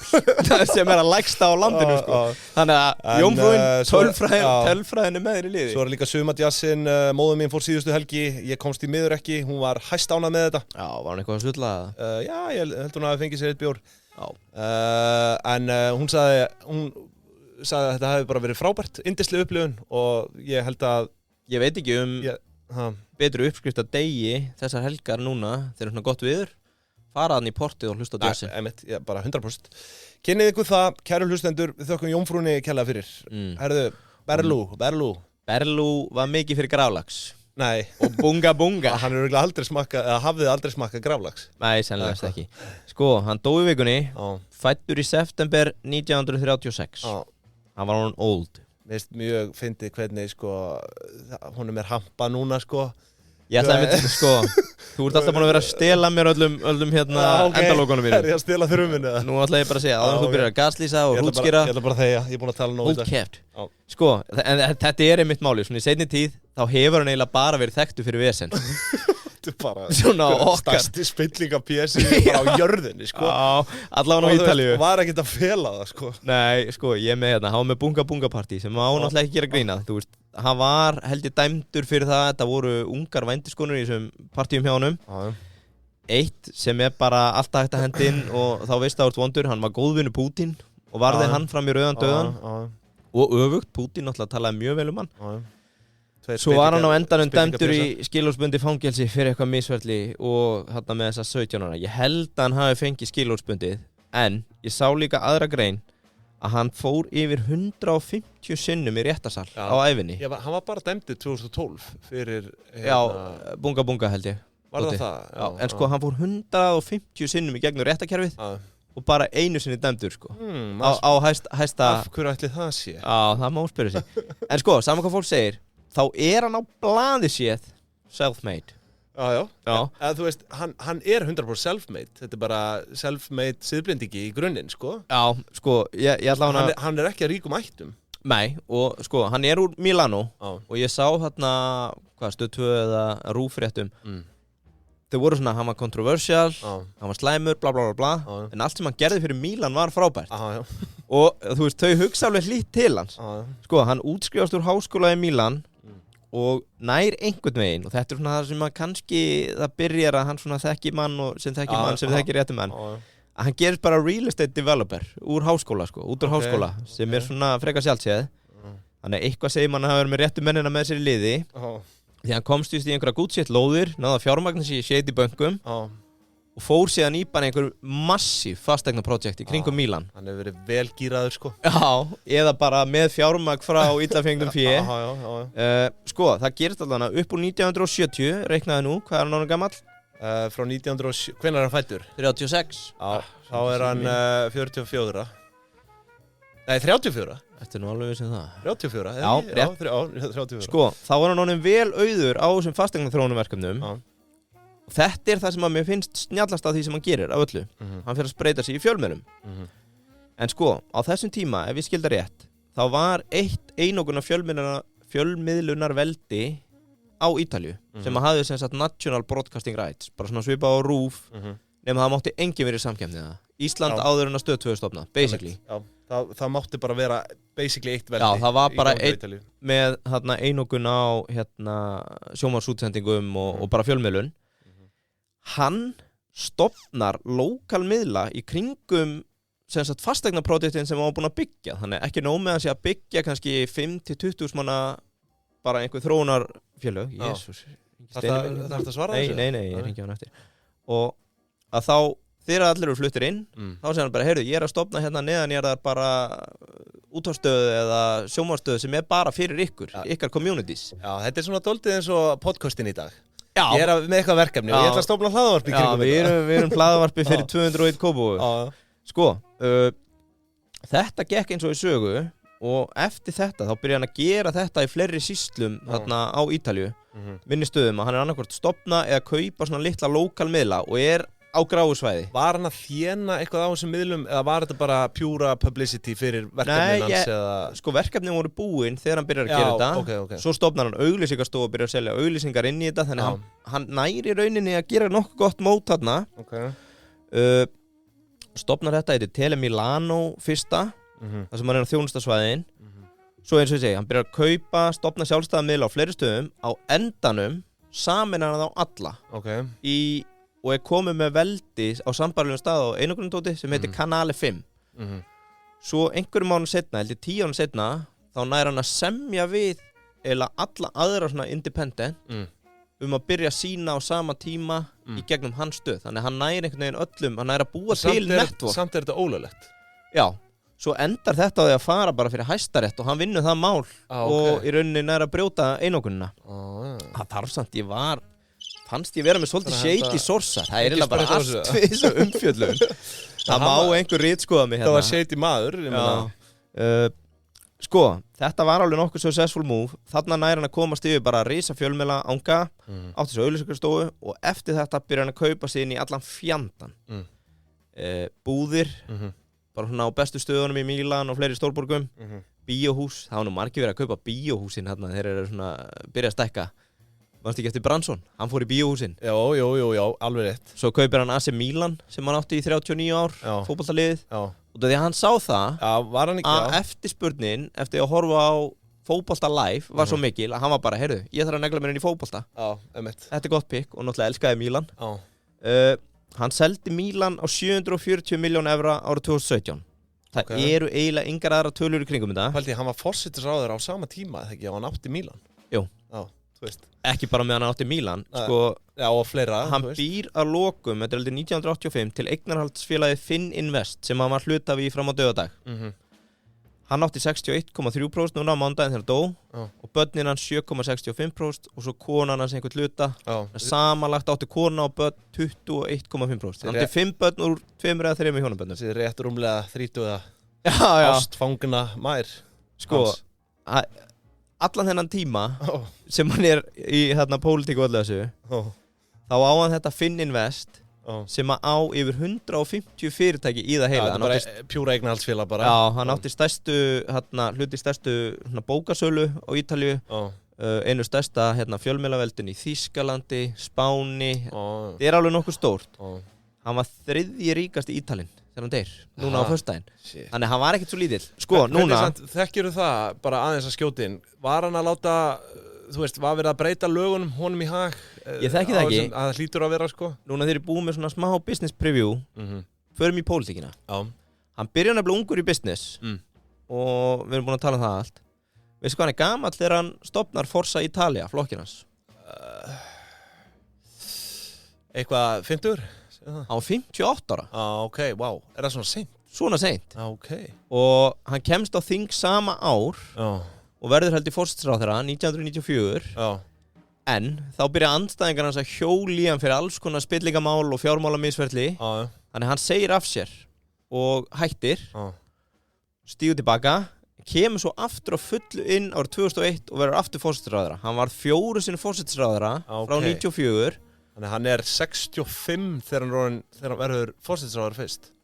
sem er að lægsta á landinu, sko. Þannig að Jómfrúin, tölfræðin er með þér í liði. Svo er líka sumadjassin, móður mín fór síðustu helgi, ég komst í miður ekki, hún var hæst ánað með þetta. Já, var hann eitthvað að slulla það? Já, ég held hún hafi fengið sér eitt bjór. En hún sagði að þetta hefði bara verið frábært, yndisleg upplifun og ég held að ég veit ekki betri uppskrift að degi þessar helgar núna þegar svona gott viður fara hann í portið og hlusta á djössin. Nei, bara 100%. Kynnið ykkur það, kæru hlustendur, við þökkum Jómfrúnni kærlega fyrir. Herðu, Berlú var mikið fyrir grálax. Nei. Og bunga. Hann er örugglega aldrei smakkað, eða hafði aldrei smakkað grálax. Nei, sennilegast ekki. Sko, hann dó í vikunni, fæddur í september 1936. Hann var hann old. Mér finnst mjög fyndið hvernig, sko, honum er hampa núna, sko. Ég ætlaði að mynda, sko, þú ert alltaf búin að vera að stela mér öllum hérna endalókunum mínum. Er ég að stela þrjuminu? Nú ætlaði ég bara að segja, áður þú byrjar að gaslýsa og hrútskýra. Ég ætla bara að þegja, ég er búin að tala nóg í dag. Hold keft. Sko, en þetta er einmitt máli, svona í seinni tíð, þá hefur hann eiginlega bara verið þekktur fyrir vesen. Þetta bara svona okkar stærsti spillinga-pjesi bara á jörðinni, sko. Já, allavega á Ítalíu. Og var ekkert að fela það, sko. Nei, sko, ég með hérna, hann var með bunga-bunga-partí sem má náttúrulega ekki gera grína, þú veist. Hann var held ég dæmdur fyrir það, þetta voru ungar vændiskonur í þessum partíum hjá honum. Eitt sem bara alltaf hægt að hendi inn og þá veist það úr vondur, hann var góðvinur Pútín og varði hann fram í rauðan döðan. Og öfugt, Pútín náttúrulega talaði mjög vel hann. Svo var hann á endanum dæmdur í skilorðsbundi fangelsi fyrir eitthvað misferli og hann með þessa 17 ára. Ég held að hann hafi fengið skilorðsbundið, en ég sá líka aðra grein að hann fór yfir 150 sinnum í réttarsal á ævinni. Já, hann var bara dæmdur 2012 fyrir... Já, bunga held ég. Var það það? Já, en sko, hann fór 150 sinnum í gegnum réttakerfið og bara einu sinni dæmdur, sko. Á hæsta... Af hverju ætli það sé? Já, það má spyrja sig. En sko, saman hvað fólk segir, þá hann á blaði séð self-made. Já. Eða þú veist, hann 100% self-made. Þetta bara self-made siðblindingi í grunninn, sko. Já, sko, ég ætla hann ekki að ríkum ættum. Nei, og sko, hann úr Milano og ég sá þarna, Stöð 2 eða RÚV-fréttum. Þau voru svona, hann var controversial, hann var slæmur, bla bla bla bla, en allt sem hann gerði fyrir Milan var frábært. Og þú veist, þau hugsa alveg hlýtt til hans. Sko, hann útskrifast úr háskóla í Milan og nær einhvern veginn, og þetta svona það sem að kannski það byrjar að hann svona þekki mann og sem þekki mann sem þekki réttum mann, að hann gerist bara real estate developer úr háskóla, sko, út úr háskóla, sem svona frekar sjálfséð. Þannig eitthvað segir mann að hafa verið með réttu mennina með sér í liði. Því hann komst just í einhverja gútsett lóðir, náða fjármagna sér í shady bönkum og fór síðan í bara einhver massív fasteignaprojekt í kringum Milan. Hann hefur verið vel gíraður, sko. Já, eða bara með fjármagn frá illafengnum fé. Sko, það gerist allavega upp úr 1970, reiknaði nú, hvað hann orðinn gamall? Frá 1970, hvenær er hann fæddur? 36. Já, þá er hann 44. Nei, 34. Þetta nú alveg sem það. 34, já, rétt. 34. Sko, þá var hann orðinn vel auður á þessum fasteignaþróunarverkefnum. Og þetta það sem að mér finnst snjallast af því sem hann gerir af öllu. Hann fyrir að spreyta sig í fjölmiðlum. En sko, á þessum tíma, ef ég skilda rétt, þá var einokun af fjölmiðlunarveldi á Ítalíu sem að hafði sem sagt National Broadcasting Rights, bara svona svipað á RÚV, nema það mátti enginn verið í samkeppni það. Ísland áður en að Stöð 2 stofnað, basically. Já, það mátti bara vera basically eitt veldi. Já, það var bara með einokun á sjónvarpsútsendingum og bara fjölmiðlun. Hann stofnar lokalmiðla í kringum sem sagt fasteignaprojektin sem hann var búinn að byggja. Þannig ekki nóg með að sé að byggja kannski 5-20 manna bara einhver þróunarfélög. Jesús. Það að svara þessu? Nei, ég hringi hann eftir. Og að þá þegar allir eru fluttir inn, þá segir hann bara, heyrðu, ég að stofna hérna neðan, ég það bara útvarpsstöð eða sjónvarpsstöð sem bara fyrir ykkar communities. Já, þetta svona dálítið eins og podcastin í dag. Já. Ég með eitthvað verkefni og ég ætla að stofna hlaðavarpi kringum þetta. Já, við erum hlaðavarpi fyrir 201 Kópavogur. Sko, þetta gekk eins og í sögu og eftir þetta þá byrjaði hann að gera þetta í fleiri sýslum þarna á Ítalíu, minni stöðum, að hann annarkvort stofna eða kaupa svona litla lokalmiðla og á gráu svæði. Var hann að þjena eitthvað á þessum miðlum eða var þetta bara pjúra publicity fyrir verkefnin hans? Nei, sko verkefnin voru búin þegar hann byrjar að gera þetta. Okay. Svo stofnar hann auglýsingastofu og byrjar að selja auglýsingar inn í þetta, þannig hann næri rauninni að gera nokkuð gott mót þarna. Stofnar þetta í Tele Milano fyrsta, þar sem hann á þjónustasvæðin. Svo eins og ég segi, hann byrjar að kaupa, stofna sjálfstæða miðla á fleiri stöðum, á endanum sameinar hann á alla. Og komið með veldi á sambærilegum stað á einokunartóti sem heitir Kanale 5. Svo einhverjum mánuðum setna, 10 árum setna, þá nær hann að semja við eða alla aðra svona independent að byrja að sína á sama tíma í gegnum hans stöð. Þannig hann nær einhvern veginn öllum, hann nær að búa til network. Samt þetta ólöglegt. Já, svo endar þetta á því að fara bara fyrir Hæstarétt og hann vinnur það mál og í rauninni nær að brjóta einokunina. Það þarf samt, fannst ég vera með svolítið shady source. Það eiginlega bara allt við þessu umfjöllun. Það má einhver ritskoða mig hérna. Það var shady maður. Sko, þetta var alveg nokkuð successful move. Þarna nær hann að komast yfir bara risa fjölmiðla anga, átti þessu auglýsingarstofu og eftir þetta byrja hann að kaupa sig inn í allan fjandann. Búðir, bara svona á bestu stöðunum í Mílan og fleiri stórborgum. Bíóhús, það var nú margir verið að kaupa bíóhúsin hérna þegar þeir eru svona byrja að stækka. Manstu ekki eftir Branson? Hann fór í bíóhúsin. Já, alveg rétt. Svo kaupir hann AC Milan sem hann átti í 39 ár, fótboltaliðið. Já. Og því að hann sá það að eftirspurnin eftir að horfa á fótbolta live var svo mikil að hann var bara, heyrðu, ég þarf að negla mér inn í fótbolta. Já, einmitt. Þetta gott pick og náttúrulega elskaði Milan. Hann seldi Milan á 740 milljón evra árið 2017. Það eru eiginlega engar aðra tölur í kringum þetta. Haldi, hann var forsætisráður á sama tíma, þegar ekki, hann átti Milan. Jú. Já, þú veist. Ekki bara meðan hann átti Milan, sko. Já, og fleira. Hann býr að lokum, þetta er aldrei 1985, til eignarhaldsfélagið Finn Invest sem hann var hluthafi í fram á dauðadag. Hann átti 61,3% núna á mánudaginn þegar hann dó og börnin hans 7,65% og svo konan hans einhvern hluta. Samanlagt átti kona og börn 21,5%. Hann átti 5 börn úr 2 eða 3 hjónabörnum. Þessi rétt rúmlega 30 ástfangna mær. Sko, allan þennan tíma sem hann er í pólitík og öllu þessu, þá á hann þetta Finn Invest sem að á yfir 150 fyrirtæki í það heila. Það er bara pjúra eignarhaldsfélag bara. Já, hann átti hluti stærstu bókasölu á Ítalíu, einu stærsta fjölmiðlaveldin í Þýskalandi, Spáni. Það er alveg nokkuð stórt. Hann var 3. ríkasti Ítalinn þegar hann deyr, núna á föstudaginn. Þannig hann var ekkert svo lítill. Sko, núna... Þekkirðu það, bara aðeins að skjóti inn, var hann að láta... Þú veist, var verið að breyta lögunum honum í hag? Ég þekki það ekki. Að það hlýtur að vera, sko. Núna þeir eru búið með svona smá business preview, förum í pólitíkina. Já. Hann byrjar nefnilega ungur í business og við erum búin að tala um það allt. Veistu hvað hann er gamall þegar hann stofnar Forza Italia, flokkinn hans? Eitthvað 50? Hann var 58 ára. Ok, wow. Er það svona seint? Svona seint. Ok. Og hann kemst á þing sama ár. Já. Og verður held í forsætisráðherra 1994. Já. En þá byrja andstæðingar hans að hjóla í hann fyrir alls konar spillingamál og fjármálamisferli. Já. Þannig hann segir af sér og hættir. Já. Stígur tilbaka, kemur svo aftur á fullu inn árið 2001 og verður aftur forsætisráðherra. Hann var 4 sinni forsætisráðherra frá 94. Þannig hann er 65 þegar hann verður forsætisráðherra fyrst.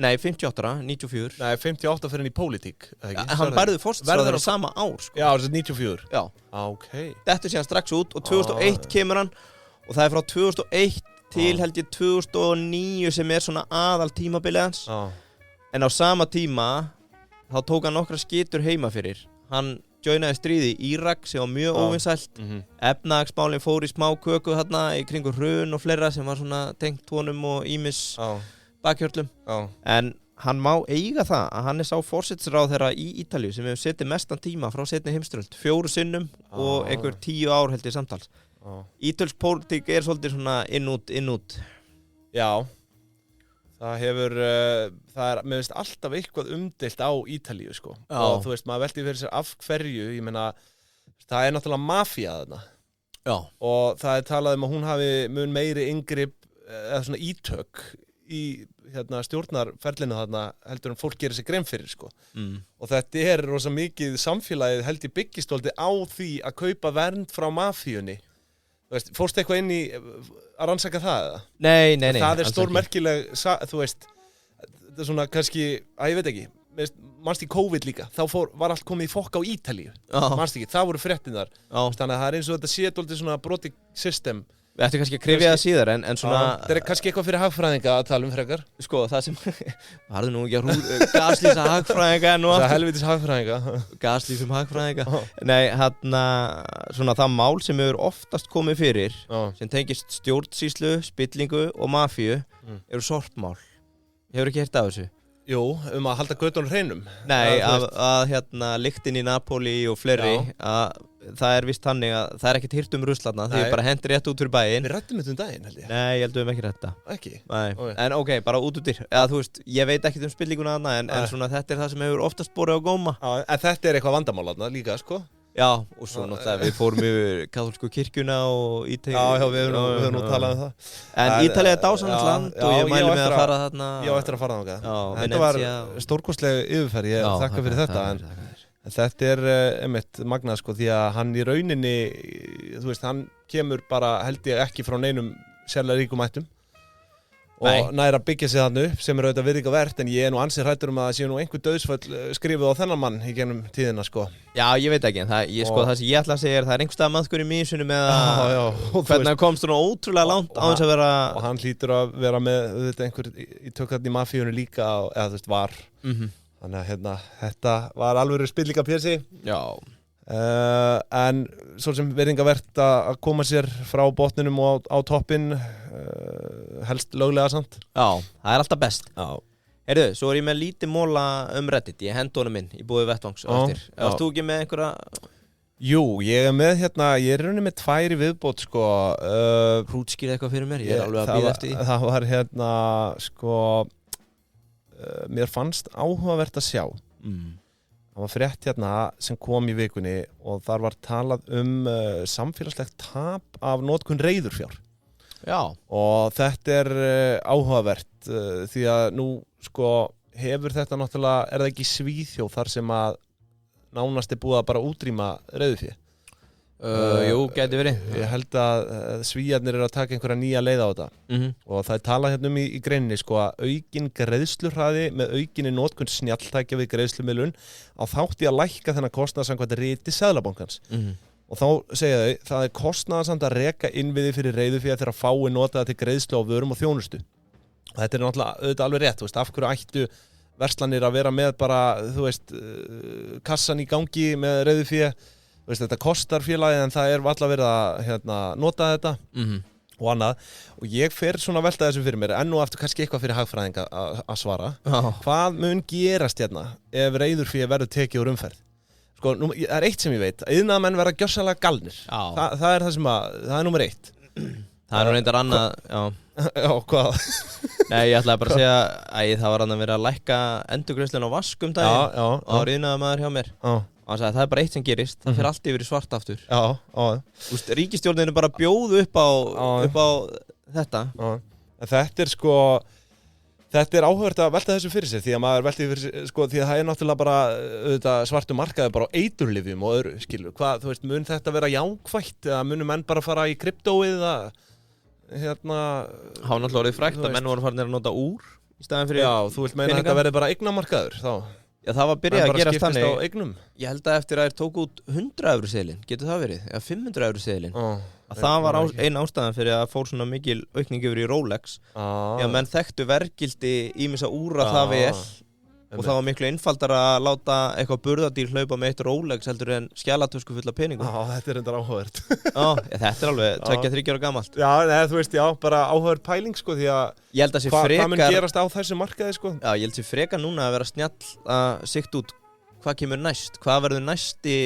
Nei, 58 ára, 94. Nei, 58 fyrir hann í pólitík. Hann verður forsætisráðherra sama ár, sko. Já, þessi 94. Já. Ok. Þetta er síðan strax út og 2001 kemur hann og það er frá 2001 til held ég 2009 sem er svona aðal tímabilið hans. En á sama tíma þá tók hann nokkra skitur heima fyrir. Hann joinaði stríði í Írak sem var mjög óvinsælt. Efnahagsmálin fór í smá köku þarna í kringu hrun og fleira sem var svona tengt honum og ýmis bakhjörlum. En hann má eiga það að hann er sá forsætisráðherra í Ítalíu sem hefur setið mestan tíma frá seinni heimsstyrjöld, 4 sinnum og einhver 10 ár held ég samtals. Ítölsk pólitík er svolítið svona inn út. Já. Það hefur, mér finnst alltaf eitthvað umdeilt á Ítalíu, sko. Já. Og þú veist, maður velti fyrir sér af hverju, ég meina, það er náttúrulega mafía þarna. Já. Og það er talað um að hún hafi mun meiri inngrip, eða svona ítök í stjórnarferlinu þarna heldur en fólk gerir sig grein fyrir, sko. Og þetta er rosa mikið samfélagið held ég byggistóldi á því að kaupa vernd frá mafíunni. Þú veist, fórstu eitthvað inn í að rannsaka það eða? Nei. Það er stórmerkileg, þú veist, þetta er svona kannski, ég veit ekki, manst í COVID líka, þá var allt komið í fokk á Ítalíu. Manst ekki, það voru fréttinnar. Þannig að það er eins og þetta sé dálítið svona broti system. Við ættum kannski að krifja það síðar en svona... Það er kannski eitthvað fyrir hagfræðinga að tala frekar. Sko, það sem... Varðu nú ekki að gaslýsa hagfræðinga nú aftur. Það er helvitis hagfræðinga. Gaslýsum hagfræðinga. Nei, svona það mál sem hefur oftast komið fyrir, sem tengist stjórnsýslu, spillingu og mafíu, eru sortmál. Hefur ekki heyrt af þessu? Jú, að halda götunum hreinum. Nei, að lyktin í Napoli og fleiri, að það er vist þannig að það er ekkert hirt ruslarna, þegar bara hendur rétt út fyrir bæinn. Við rættum þetta daginn, held ég. Nei, ég held við ekki rætta. Ekki? Nei, en ok, bara út út eða þú veist, ég veit ekkert spillinguna þarna, en svona þetta er það sem hefur oftast borið á góma. En þetta er eitthvað vandamál þarna líka, sko? Já, og svo náttúrulega við fórum yfir kaþólsku kirkjuna og Ítalíu. Já, við höfum nú talað um það. En Ítalía er dásamlegt land og ég mæli með að fara þarna. Já, eftir að fara þangað. Þetta var stórkostleg yfirferð, ég þakka fyrir þetta. En þetta er einmitt magnað, sko, því að hann í rauninni, þú veist, hann kemur bara, held ég, ekki frá neinum sérlega ríkum ættum. og næra byggja sig þarna upp sem auðvitað virðingavert en ég nú ansi hræddur að það séu nú einhver dauðsföll skrifuð á þennan mann í gegnum tíðina sko. Já, ég veit ekki, en það sem ég ætla að segja það einhverstað maðkur í mísunum eða hvernig hann komst svona ótrúlega langt á þess að vera og hann hlýtur að vera með einhver í tökkarni í mafíunni líka eða þú veist var þannig að þetta var alveg spillingapjesi Já en svo sem virðingavert að koma sér frá botninum og á toppinn helst löglega samt Já, það alltaf best Já Heyrðu, svo ég með lítið móla Reddit, ég hendi honum inn í búið vettvangs eftir Varst þú ekki með einhverja Jú, ég með ég raunin með 2 í viðbót sko Hrútskýrði eitthvað fyrir mér, ég alveg að bíða eftir því Það var sko mér fannst áhugavert að sjá Það var frétt sem kom í vikunni og þar var talað samfélagslegt tap af notkun reiðurfjár. Já. Og þetta áhugavert því að nú sko hefur þetta náttúrulega, það ekki Svíþjóð þar sem að nánast búið að bara útrýma reiðurfjö? Jú, gæti verið. Ég held að Svíarnir að taka einhverja nýja leið á þetta og það talað í greininni sko að aukin greiðsluhraði með aukinni notkun snjalltækja við greiðslumiðlun á þátti að lækka þennan kostnað samkvæmt riti Seðlabankans og þá segja þau það kostnaðarsamt að reka innviði fyrir reiðurfé þegar fái notaða til greiðslu á vörum og þjónustu og þetta náttúrulega alveg rétt, þú veist, af hverju ættu verslanir að vera með bara, þú veist, kassan í gangi með reiðurfé þetta kostar félagið en það varla verið að nota þetta og annað og ég fer svona að velta þessu fyrir mér enn og aftur kannski eitthvað fyrir hagfræðing að svara hvað mun gerast ef reiðurfé verður tekið úr umferð sko, það eitt sem ég veit iðnaðarmenn verða gjörsamlega galnir það er númer 1 Það nú reyndar annað Já, hvað? Nei, ég ætlaði bara að segja að það var að vera að lækka endurgreiðslun á vask daginn og það var iðnaðarmaður hjá mér og hann sagði það bara eitt sem gerist það fyrir allt yfir í svart aftur Úst, ríkisstjórnin bara bjóðu upp á þetta Þetta sko þetta áhugavert að velta þessu fyrir sér því að maður velti fyrir sér sko því að það náttúrulega bara svartu markaði bara á eiturlyfjum og öðru skilur hvað þú veist mun þetta vera jákvætt eða munum menn bara fara í kryptóið Há náttúrulega orðið frækt að menn voru farinir að nota úr í staðinn fyrir Já, þú vilt meina að þetta verði bara eignamarkaður þá Já, það var byrjað að gerast þannig á eignum Ég held að eftir að þeir tóku út 100 € seðilinn, getur það verið? Eða 500 € seðilinn að það var ein ástæðan fyrir að fór svona mikil aukning yfir í Rolex Já, menn þekktu verðgildi ýmissa úra það vel og það var miklu einfaldara að láta eitthvað burðardýr hlaupa með eitt Rolex heldur en skjalatösku fulla peningum þetta reyndar áhugavert Þetta alveg 2-3 ára gamalt Já, þú veist, bara áhugavert pæling sko því að hvað mun gerast á þessu markaði sko Já, ég held sér frekar núna að vera snjall að sikta út hvað kemur næst, hvað verður næsti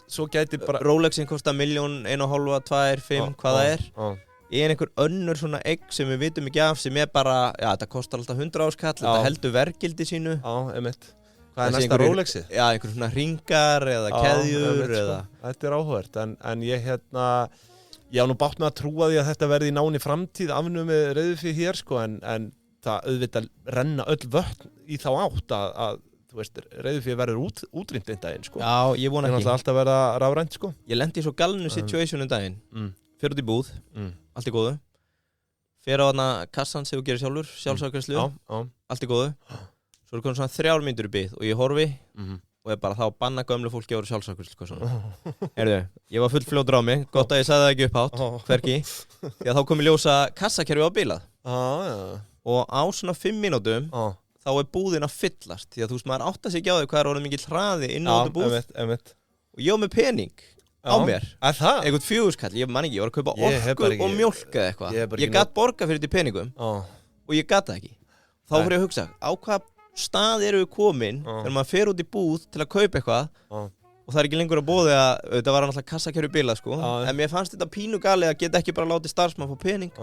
Svo gæti bara Rolexin kostar 1 milljón, 1,5, 2, 5, hvað það er einhver önnur svona egg sem við vitum ekki af sem bara, já þetta kostar alltaf 100 skall, þetta heldur verðgildi sínu einmitt Hvað er næsta Rolexið? Já, einhver svona hringar eða keðjur eða Þetta áhugavert, en ég ég á nú bátt með að trúa því að þetta verði í náni framtíð afnumið reiðurfé hér sko en það auðvitað renna öll vötn í þá átt að þú veist, reiðurfé verður útrýmt einn daginn sko Já, ég vona ekki Það alltaf verða rafrænt sko Ég lendi í svo galnu situation daginn Fer út í búð, allt í góðu Fer á þarna kassan sem þú gerir sjálfur sjálfsafgreiðslu, allt í góðu Svo komið svona 3 mínútur í bið og ég horfi og bara þá banna gömlu fólki að vera sjálfsafgreiðslu Heyrðu, ég var full fljótur á mig gott að ég sagði það ekki upphátt, hvergi því að þá kom í ljós að kassakerfi var bilað og á svona 5 mínútum þá búðin að fyllast því að þú veist maður átta sig ekki á því hvað orðið mikill hraði inn á þetta búð og ég var með pening á mér einhvern 4 skall, ég man ekki, ég var að kaupa orku og mjólk eða eitthvað ég gat borga fyrir þetta í peningum og ég gat það ekki þá fyrir ég að hugsa, á hvað stað eru við komin þegar maður fer út í búð til að kaupa eitthvað og það er ekki lengur að boði að þetta var náttúrulega kassakerfi bilað sko en mér fannst þetta pínu gali að geta ekki bara látið starfsmann fá pening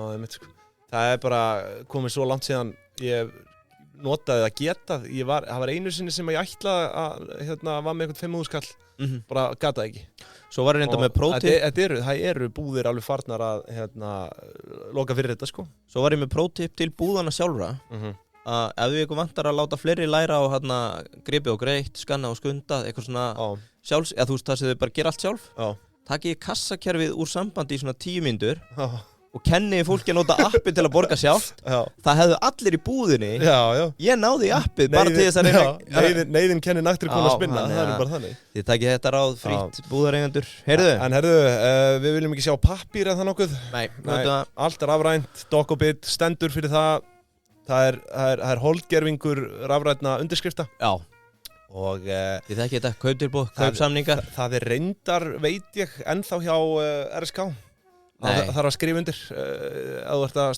það er bara komið svo langt síðan ég notaði að geta það var einu sinni sem ég ætlaði að var með einhvern 500 skall bara gata ekki Svo var ég reynda með prótip Það eru búðir alveg farnar að loka fyrir þetta sko Svo var ég með prótip til búðana sjálfra að ef við ykkur vantar að láta fleiri læra á gripi og greitt, skanna og skunda eitthvað svona eða þú veist það sem þau bara gera allt sjálf takið kassakerfið úr sambandi í svona 10 mínútur og kenni fólki að nota appið til að borga sjálft það hefðu allir í búðinni ég náði í appið bara til þess að reyna neyðin kenni naktri konu að spinna það er bara þannig þið takið þetta ráð frýtt búðareigendur heyrðu við viljum ekki sjá pappír eða það nokkuð allt er rafrænt Dokobit stendur fyrir það er holdgerfingur rafrænna undirskrifta og þið þekkið þetta kauptilboð kaupsamningar það er reyndar veit ég ennþá hjá RSK Það þarf að skrifa undir að þú ert að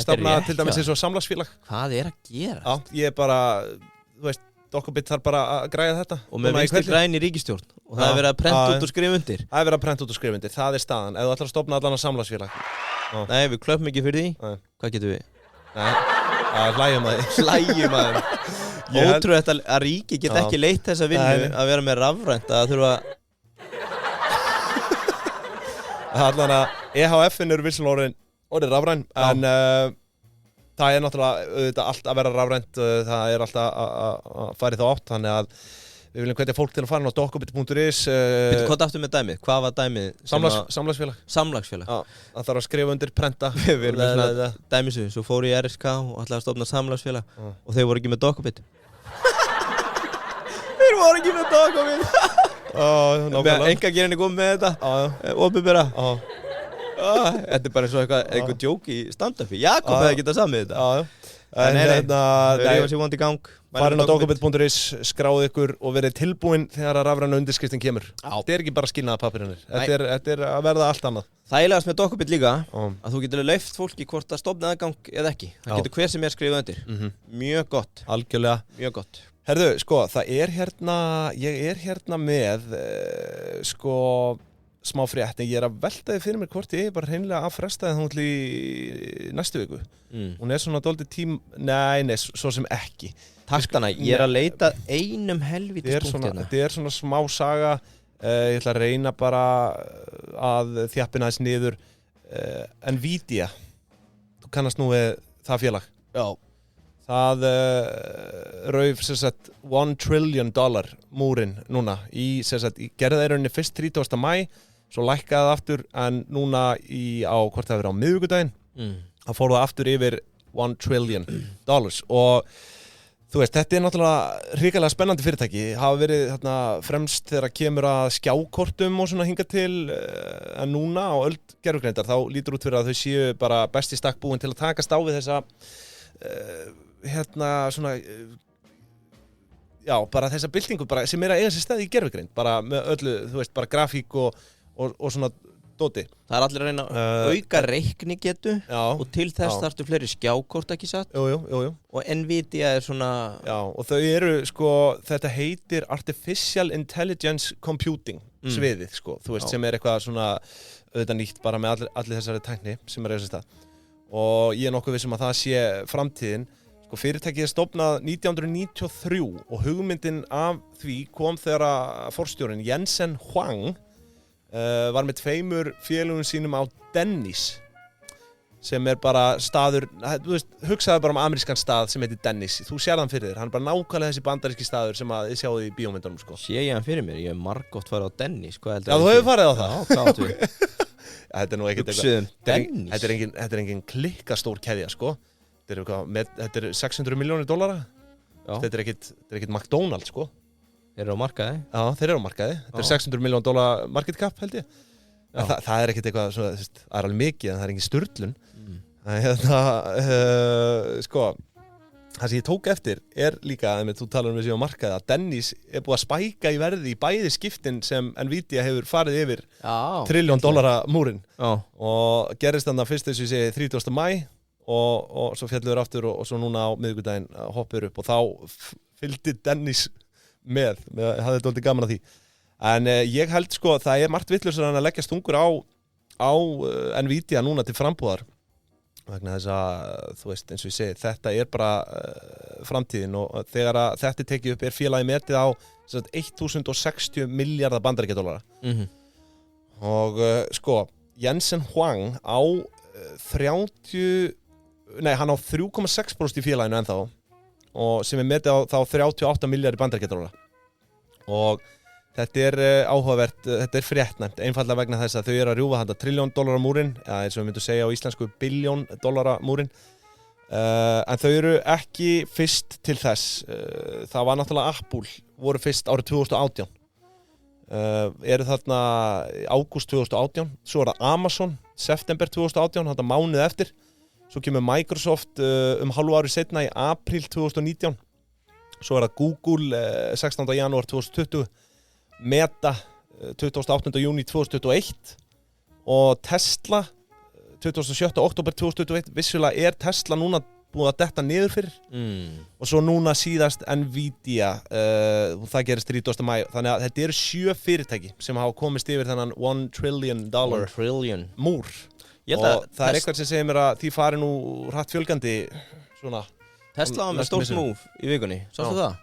stofna til dæmis eins og samlagsfélag. Hvað er að gera? Já, ég bara, þú veist, Dokobit þarf bara að græða þetta. Og með Vinstri græn í ríkisstjórn. Og það er verið að prenta út og skrifa undir. Það er verið að prenta út og skrifa undir, það er staðan. Ef þú ætlar að stofna allan að samlagsfélag. Nei, við klöppum ekki fyrir því. Hvað getum við? Nei, hlægjum að því. Hlægjum að því. Ótrúlegt að ríki get ekki leitt þessa vinnu að vera með rafrænt að þurfa Allan að EHF-in eru vissulega orðið rafræn en það er náttúrulega allt að vera rafrænt það er alltaf að fara í þá átt þannig að við viljum hvetja fólk til að fara á dokobit.is Hvað aftur með dæmið? Hvað var dæmið? Samlagsfélag Samlagsfélag? Já, það þarf að skrifa undir, prenta Við erum með svona dæmisu, svo fór ég í RSK og ætlaði að stofna samlagsfélag og þeir voru ekki með Dokobit Þeir voru ekki með Dokobit Enga gerinni komið með þetta opinbera Þetta er bara eins og eitthvað djók í stand-upi Jakob hefði getað samið þetta Nei, við erum sér vond í gang Farin á dokobit.is, skráðu ykkur og verið tilbúin þegar að rafræna undirskriftin kemur Þetta er ekki bara skilnaða pappirinnir Þetta er að verða allt annað Þægilegast með Dokobit líka að þú getur leyft fólki hvort að stofna aðgang eða ekki Það getur hver sem skrifað undir Mjög gott Algjörlega Mjög gott Herðu, sko, ég er hérna með, smá frétt, en ég er að velta þið fyrir mér hvort ég er bara hreinlega að fresta þið hún í næstu viku. Hún er svona dálítið nei, svo sem ekki. Taktana, ég er að leita einum helvítis punkt hérna. Þetta er svona smá saga, ég ætla að reyna bara að þjappina þess niður. Nvidia, þú kannast nú við það félag. Já. Það rauf $1 trillion múrin núna í gerðaðirunni fyrst 30. maí svo lækkaði það aftur en núna hvort það verið á miðvikudaginn það fór það aftur yfir $1 trillion og þú veist, þetta er náttúrulega hrikalega spennandi fyrirtæki hafa verið þarna fremst þegar kemur að skjákortum og svona hinga til en núna á öld gervigreindar þá lítur út fyrir að þau séu bara best í stakk búin til að takast á við þessa svona bara þessa byltingu bara, sem er að eiga sér stað í gervigreind bara með öllu, þú veist, bara grafík og svona dóti Það er allir að reyna að auka reiknigetu og til þess þarftu fleiri skjákort ekki satt Jú. og Nvidia er svona og þau eru, þetta heitir Artificial Intelligence Computing sviðið, þú veist, sem er eitthvað svona auðvitað nýtt bara með allir þessari tækni sem er að eiga sér stað og ég er nokkuð vissum að það sé framtíðin fyrirtækið er stofnað 1993 og hugmyndin af því kom þegar forstjórinn Jensen Huang var með 2 félögum sínum á Dennis sem er bara staður þú veist, hugsaðu bara amerískan stað sem heitir Dennis þú sér hann fyrir þér, hann er bara nákvæmlega þessi bandaríski staður sem að þið sjáðu í bíómyndunum Sé ég hann fyrir mér, ég hef margótt farið á Dennis Já, þú hefur farið á það? Já, hvað áttu við? Þetta er nú ekkert Dennis Þetta er engin klikkastór keðja, Þetta er $600 milljónir Þetta er ekkert McDonald's, Þeir eru á markaði? Já, þeir eru á markaði Þetta er $600 million market cap, held ég Það er ekkert eitthvað, það er alveg mikið en það er engin sturlun Það sem ég tók eftir er líka, þú talar um þessi á markaði að Dennis er búið að spæka í verði í bæði skiptin sem Nvidia hefur farið yfir $1 trillion múrin og gerist þannig að fyrst þessu ég segi 30. maí og svo fjalluður aftur og svo núna á miðvikudaginn hoppur upp og þá fylgdi Dennis með hafði þetta aldrei gaman að því en ég held það er margt vitlausara en að leggja stungur á Nvidia núna til frambúðar vegna þess að þú veist eins og ég segi þetta er bara framtíðin og þegar að þetta er tekið upp er félagið metið á 1060 miljardar bandaríkjadollara og Jensen Huang á 3,6% í félaginu ennþá og sem er metið á þá 38 miljardir bandaríkjadollara og Þetta áhugavert, þetta fréttnæmt, einfallega vegna þess að þau að rjúfa $1 trillion múrin, eins og við myndum segja á íslensku $1 billion múrin. En þau ekki fyrst til þess. Það var náttúrulega Apple, voru fyrst árið 2018. Eru þarna ágúst 2018, svo það Amazon, september 2018, þetta mánuð eftir. Svo kemur Microsoft hálfu ári seinna í apríl 2019. Svo það Google 16. janúar 2020. Meta 28. júní 2021 og Tesla 27. október 2021. Vissulega Tesla núna búið að detta niður fyrir og svo núna síðast Nvidia það gerist 30. maí, þannig að þetta 7 fyrirtæki sem hafa komist yfir þennan $1 trillion múr og það eitthvað sem segir mér að því fari nú hratt fjölgandi svona. Tesla var með stórt move í vikunni, sástu það?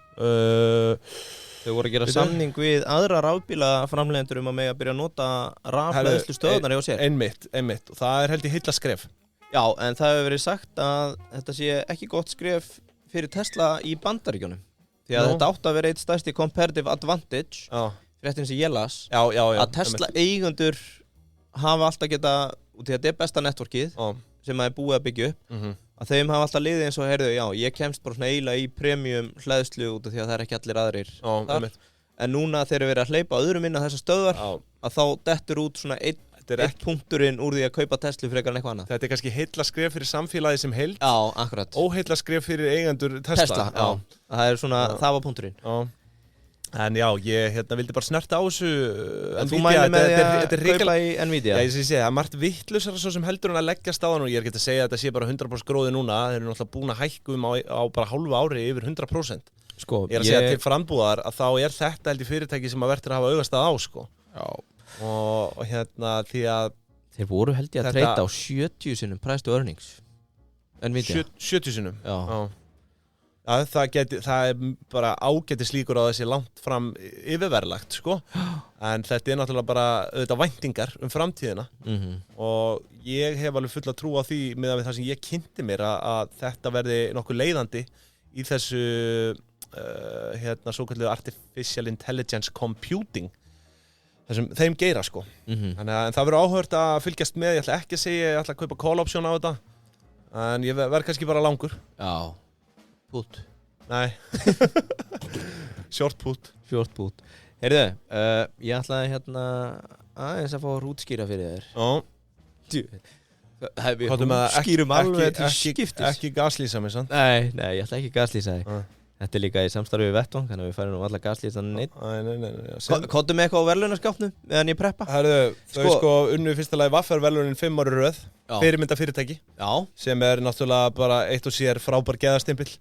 Þau voru að gera samning við aðra rafbílaframleiðendur að mega byrja að nota rafhleðslu stöðunar hjá sér. Einmitt, og það held ég heilla skref. Já, en það hefur verið sagt að þetta sé ekki gott skref fyrir Tesla í Bandaríkjunum. Því að þetta átti að vera eitt stærsti comparative advantage, fréttin sem ég las, að Tesla eigendur hafa alltaf geta, út í að þetta besta networkið sem að búið að byggja upp, að þeim hafa alltaf liðið eins og heyrðu, ég kemst bara svona eiginlega í premium hleðslu út af því að það ekki allir aðrir þar. En núna þegar við erum að hleypa öðrum inn á þessar stöðvar, að þá dettur út svona eitt punkturinn úr því að kaupa Tesla frekar en eitthvað annað. Þetta kannski heilla skref fyrir samfélagið sem heild. Já, akkurat. Óheilla skref fyrir eigendur Tesla. Það svona, það var punkturinn. En já, ég vildi bara snerta á þessu Þú mælir með því að kaupa í Nvidia? Já, ég sé, það margt vittlausara svo sem heldur en að leggja staðan og ég ekki að segja að þetta sé bara 100% gróði núna. Þeir eru náttúrulega búin að hækkum á bara hálfu ári yfir 100%. Sko, ég að segja til frambúðar að þá þetta held í fyrirtæki sem að verður að hafa augastað á, sko. Já. Og því að þeir voru held ég að treyta á 70 sinnum price to earnings. Nvidia. 70 sinnum? Já. Já, það bara ágætis líkur á þessi langt fram yfirverðlagt, sko. En þetta náttúrulega bara auðvitað væntingar framtíðina. Og ég hef alveg fulla trú á því miðað við það sem ég kynnti mér að þetta verði nokkuð leiðandi í þessu svokölluðu artificial intelligence computing. Þeim geira, sko. En það verður áhugavert að fylgjast með. Ég ætla ekki að segja, ég ætla að kaupa call option á þetta. En ég verð kannski bara langur. Já. Put. Nei. Short put. Heyrðu, ég ætlaði aðeins að fá að útskýra fyrir þér. Við útskýrum alveg til skiptis. Ekki gaslýsa mig, sant? Nei, ég ætla ekki gaslýsa þig. Þetta líka í samstarfi við Vettvang, þannig að við færum nú alla gaslýsan neitt. Nei. Kottum með eitthvað á verðlaunaskápnum meðan ég preppa? Herðu, þau unnu fyrsta lagi Vaffer verðlaunin 5 ári röð. Fyrirmynda fyrirtæki. Já. Sem náttúrulega bara eitt og sér frábær geðastimpill.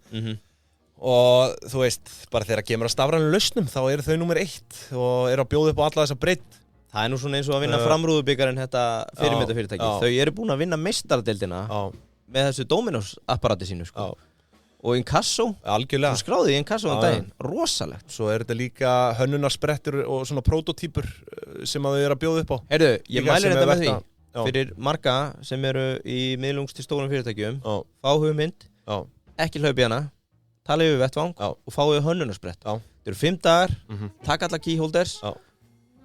Og þú veist, bara þegar kemur að stafrænum lausnum, þá eru þau númer 1 og eru að bjóða upp á alla þessa breidd. Það nú svona eins og að vinna framrúðubikarinn þetta fyrirmynda fyrirtæki. Þau eru búin að vinna meistaradeildina með þessu Dominos apparati sínu, sko. Og Inkasso, algjörlega. Þú skráði í Inkasso daginn, rosalegt. Svo þetta líka hönnunarsprettur og svona prototípur sem að þau eru að bjóða upp á. Heyrðu, ég mælir þetta með því. Fyrir marga sem eru í miðlungs til stórum fyrirtækjum, fá hugmynd, ekki hlaupi hana, tala yfir Vettvang og fáið hönnunarspret. Þetta eru 5 dagar, taka alla keyholders,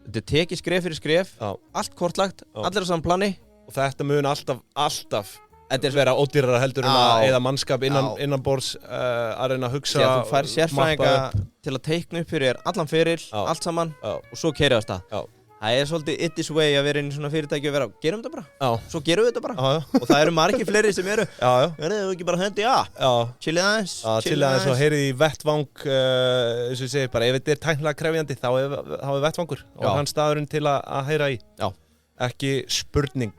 þetta tekið skref fyrir skref, allt kortlagt, allir á saman plani. Og þetta mun alltaf þetta vera ódýrara heldur en eða mannskap innanborðs að reyna að hugsa. Þú fær sérfræðinga til að teikna upp fyrir allan feril, allt saman og svo keyrið af stað. Það svolítið it is way að vera inn í svona fyrirtæki og vera gerum þetta bara, svo gerum við þetta bara. Og það eru margir fleiri sem eru verðið þú ekki bara hendi chillið aðeins og heyrið í Vettvang eins og ég segi bara ef þetta tæknilega krefjandi þá Vettvangur og hann staðurinn til að heyra í. Ekki spurning.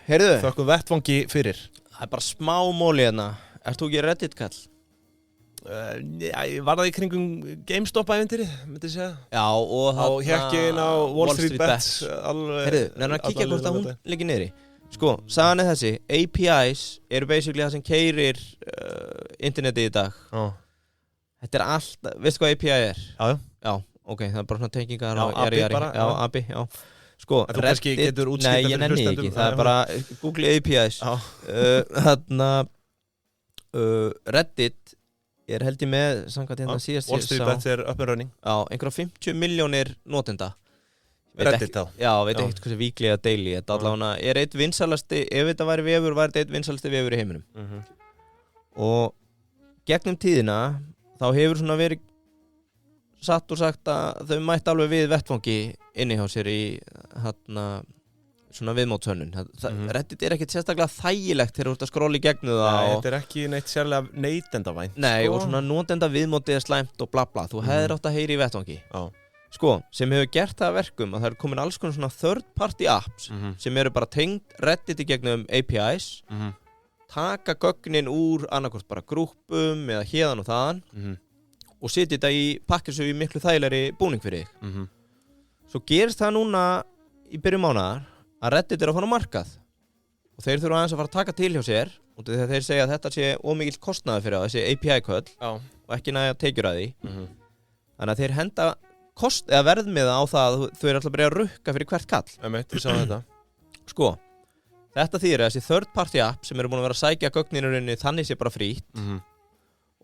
Heyrðu. Þökkum Vettvangi fyrir. Það bara smá móli hérna. Ert þú ekki Reddit-kall? Var það í kringum GameStop-ævintýrið, myndi ég segja. Já, og á hekkin á Wall Street Bets. Heyrðu, nefnir að kíkja hvort að hún liggi niðri. Sko, sagan þessi. APIs eru basically það sem keyrir internetið í dag. Þetta allt, veistu hvað API er? Já, ok, það bara svona tengingar og jari. Já, API, já. Sko, Reddit, nei, ég nenni ekki, það bara Google APIs. Reddit Ég held ég með samkvæmt hérna síðast Wall Street Bets up and running. Já, einhverja 50 milljónir notenda. Reddit þá. Já, veit ekki hvað sem weekly eða daily. Þetta allavega eitt vinsalasti, ef þetta væri vefur, væri þetta eitt vinsalasti vefur í heiminum. Og gegnum tíðina, þá hefur svona verið satt og sagt að þau mætti alveg við vettfangi inni hjá sér í svona viðmótshönnun. Reddit ekkert sérstaklega þægilegt þegar þú ert að skrolla í gegnum það. Nei, þetta ekki neitt sérlega neytendavænt. Nei, og svona notenda viðmótið slæmt og bla bla. Þú hefðir átt að heyra í vettfangi. Já. Sko, sem hefur gert það verkum að það er komin alls konar svona third party apps sem eru bara tengd Reddit í gegnum APIs, taka gögnin úr annarkvort bara grúppum eða héðan og þaðan og setja þetta í pakkir sem er miklu þægilegri búning fyrir þig. Svo gerist það núna í byrjun mánaðar að Reddit er að fara á markað og þeir þurfa aðeins að fara að taka til hjá sér og þegar þeir segja að þetta sé ómikill kostnaður fyrir þessi API-köll og ekki nægja tekjur að því. Þannig að þeir henda eða verðmiða á það að þau eru alltaf að byrja að rukka fyrir hvert kall. Ég sá þetta. Sko, þetta þýðir að þessi third party app sem eru búin að vera að sækja gögninurinn þannig sé bara frýtt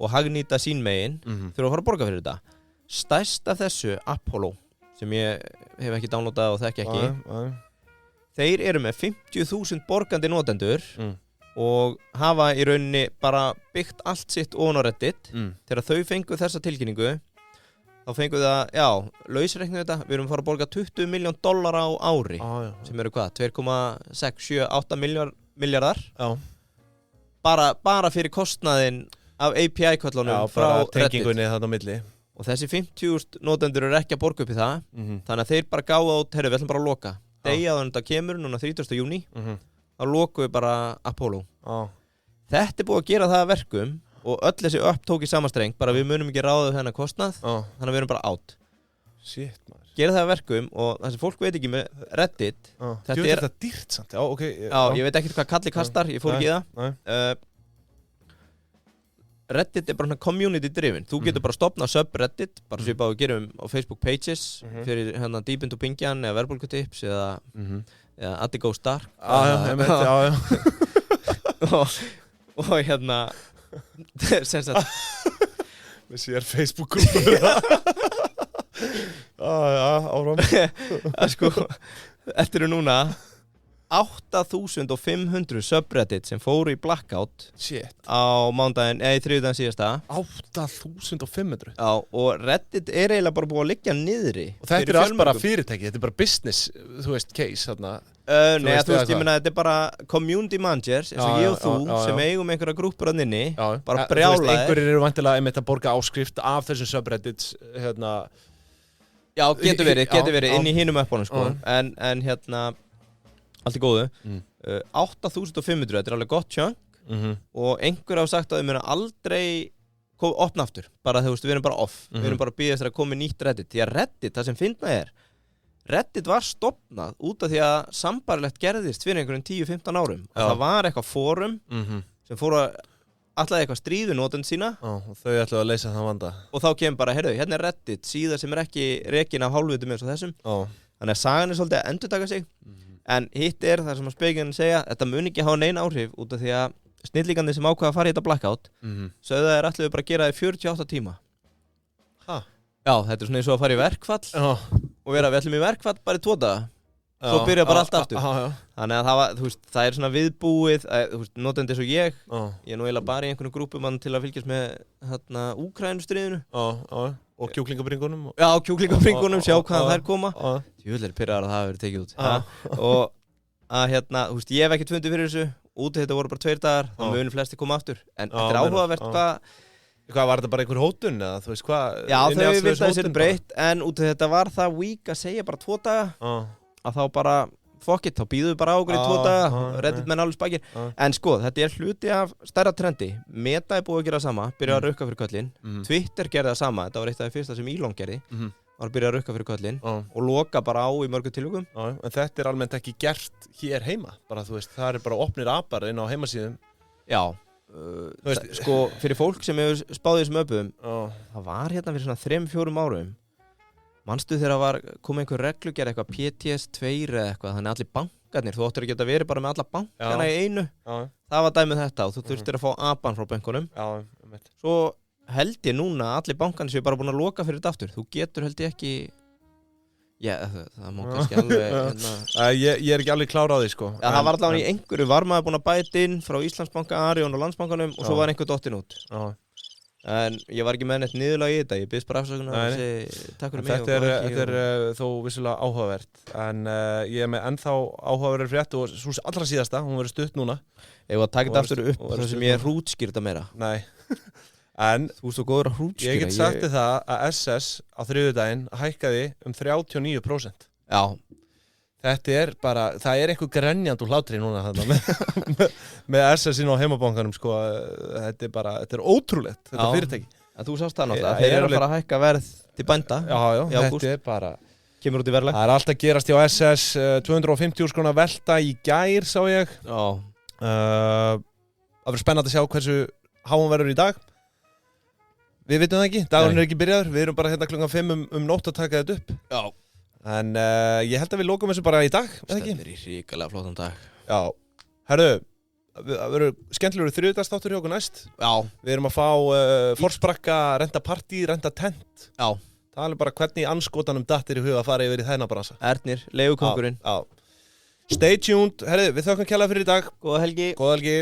og hagnýta sín megin þurfa að fara að borga fyrir þetta. Stærst af þessu Apollo sem ég hef ekki downloadað og þekki ekki. Þeir eru með 50.000 borgandi notendur og hafa í rauninni bara byggt allt sitt ofan á Reddit. Þegar þau fengu þessa tilkynningu þá fengu það, lausreiknum þetta, við erum að fara að borga $20 million á ári sem eru hvað, 2,678 miljardar bara fyrir kostnaðinn af API-köllunum frá tengingunni þarna á milli. Og þessi 50.000 notendur eru ekki að borga upp í það þannig að þeir bara gáðu át, við ætlum bara að loka degja þannig að þetta kemur núna 30. júní þá lokum við bara Apollo. Þetta er búið að gera það að verkum og öll þessi upp tók í sama streng bara við munum ekki ráða þennan kostnað þannig að við erum bara átt. Shit, maður. Gera það að verkum og það sem fólk veit ekki með Reddit þetta er dýrt samt. Ég veit ekki hvað kalli kastar, ég fór ekki í það. Reddit er bara community driven. Þú getur bara stopnað subreddit bara svipað við gerum á Facebook pages fyrir Deep into Pingjan eða verbulgutips eða Addi Goes Dark. Og sem sagt við sér Facebook-grúpur áfram. Sko, þetta eru núna 8.500 subreddit sem fóru í blackout á mándaginn eða í þriðjudaginn síðasta. 8.500? Já, og Reddit er eiginlega bara búið að liggja niðri. Og þetta er allt bara fyrirtæki, þetta er bara business, þú veist, case þarna. Nei, þú veist, ég meina, þetta er bara community managers eins og ég og þú sem eigum einhverja grúppur að inni, bara brjálaðir. Einhverjir eru vantilega einmitt að borga áskrift af þessum subreddits, Já, getur verið inn í hinum uppunum, sko. En allt í góðu. 8.500, þetta er alveg gott chunk og einhver hafa sagt að þau muna aldrei opna aftur. Bara þú veist, við erum bara off. Við erum bara að bíða eftir að koma nýtt Reddit. Því að Reddit, það sem fyndna er, Reddit var stofnað út af því að sambarlegt gerðist fyrir einhverjum 10-15 árum. Það var eitthvað fórum sem fóru að ætlaði eitthvað stríðu notend sína og þau ætlaði að leysa það vanda. Og þá kemur bara, heyrðu, hérna er Reddit, síða sem er ekki rekin af hálfvitum eins og þessum. Þannig að sagan er svolítið að endurtaka sig. En hitt er það sem að spekinni segja, þetta mun ekki hafa neina áhrif út af því að snillíkandi sem ákveða að fara í þetta blackout sögðu það ætluðu bara að gera það í 48 tíma. Já, þetta er svona eins og að fara í verkfall og vera, við ætlum í verkfall bara í 2 daga. Svo byrja bara allt aftur. Þannig að það er svona viðbúið, notendi eins og ég er nú eiginlega bara í einhvern grúpum til að fylgjast með Úkraínustríðinu. Og kjúklingabringunum. Já, kjúklingabringunum, sjá hvaðan þær koma. Tjúðlega pirraðar að það hafi verið tekið út. Og að ég hef ekkert fundið fyrir þessu, úti þetta voru bara 2 dagar, þá munu flesti koma aftur. En þetta er áhugavert Hvað var þetta bara einhver hótun eða þú veist hvað? Já, þau vildi að þessi breytt, en úti þetta var það weak að segja bara 2 daga, að þá bara fuck it, þá býðum við bara á okkur í 2 daga, Reddit menn alveg spækir. En sko, þetta er hluti af stærra trendi. Meta er búið að gera það sama, byrja að rukka fyrir köllin. Twitter gerði það sama, þetta var eitt af því fyrsta sem Elon gerði. Var að byrja að rukka fyrir köllin og loka bara á í mörgum tilvikum. En þetta er almennt ekki gert hér heima. Bara þú veist, það er bara opnir apar inn á heimasíðum. Já, sko, fyrir fólk sem hefur spáð í þessum öpum, það var hérna fyrir svona 3-4 árum. Manstu þegar var komið einhver reglugerð eitthvað PTS2 eða eitthvað, þannig allir bankarnir, þú áttir að geta verið bara með alla bankana í einu. Það var dæmið þetta og þú þurftir að fá apan frá bankunum. Svo held ég núna að allir bankarnir séu bara búin að loka fyrir þetta aftur. Þú getur held ég ekki... Já, það má kannski alveg... Ég er ekki alveg klár á því, sko. Ja, það var allavega í einhverju, var maður búin að bæta inn frá Íslandsbanka, Arion og Landsbankanum og svo var einhver dottin út. En ég var ekki með neitt niðurlag í þetta, ég byrst bara afsökunar takk fyrir mig. Þetta er þó vissulega áhugavert, en ég er með ennþá áhugaverður frétt og svo allra síðasta, hún verður stutt núna. Ég var að taka þetta aftur upp þar sem ég er hrútskýrta meira. Nei, en þú ert svo góður að hrútskýra. Ég get sagt þið það að SS á þriðjudaginn hækkaði 39%. Já. Þetta er bara, það er einhver grenjand úr hlátri núna með SS-inn á heimabankanum, sko. Þetta er ótrúlegt, þetta fyrirtæki. En þú sást það náttúrulega, þeir eru að fara að hækka verð til bænda. Já, þetta er bara... Kemur út í verðlag. Það er alltaf gerast hjá SS, 250 króna velta í gær, sá ég. Já. Það verður spennandi að sjá hversu háum verður í dag. Við vitum það ekki, dagurinn er ekki byrjaður, við erum bara hérna klukkan 5 nótt að taka þetta upp. Já. En ég held að við lokum þessu bara í dag, eða ekki? Þetta er í ríkalega flottan dag. Já, herru, það verður skemmtilegur þriðjudagsþáttur hjá okkur næst. Já. Við erum að fá forsprakka, renta partí, renta tent. Já. Það er bara hvernig anskotanum dattir í huga að fara yfir í þennan bransa. Ernir, leigukóngurinn. Já. Stay tuned, herru, við þökkum kærlega fyrir í dag. Góða helgi. Góða helgi.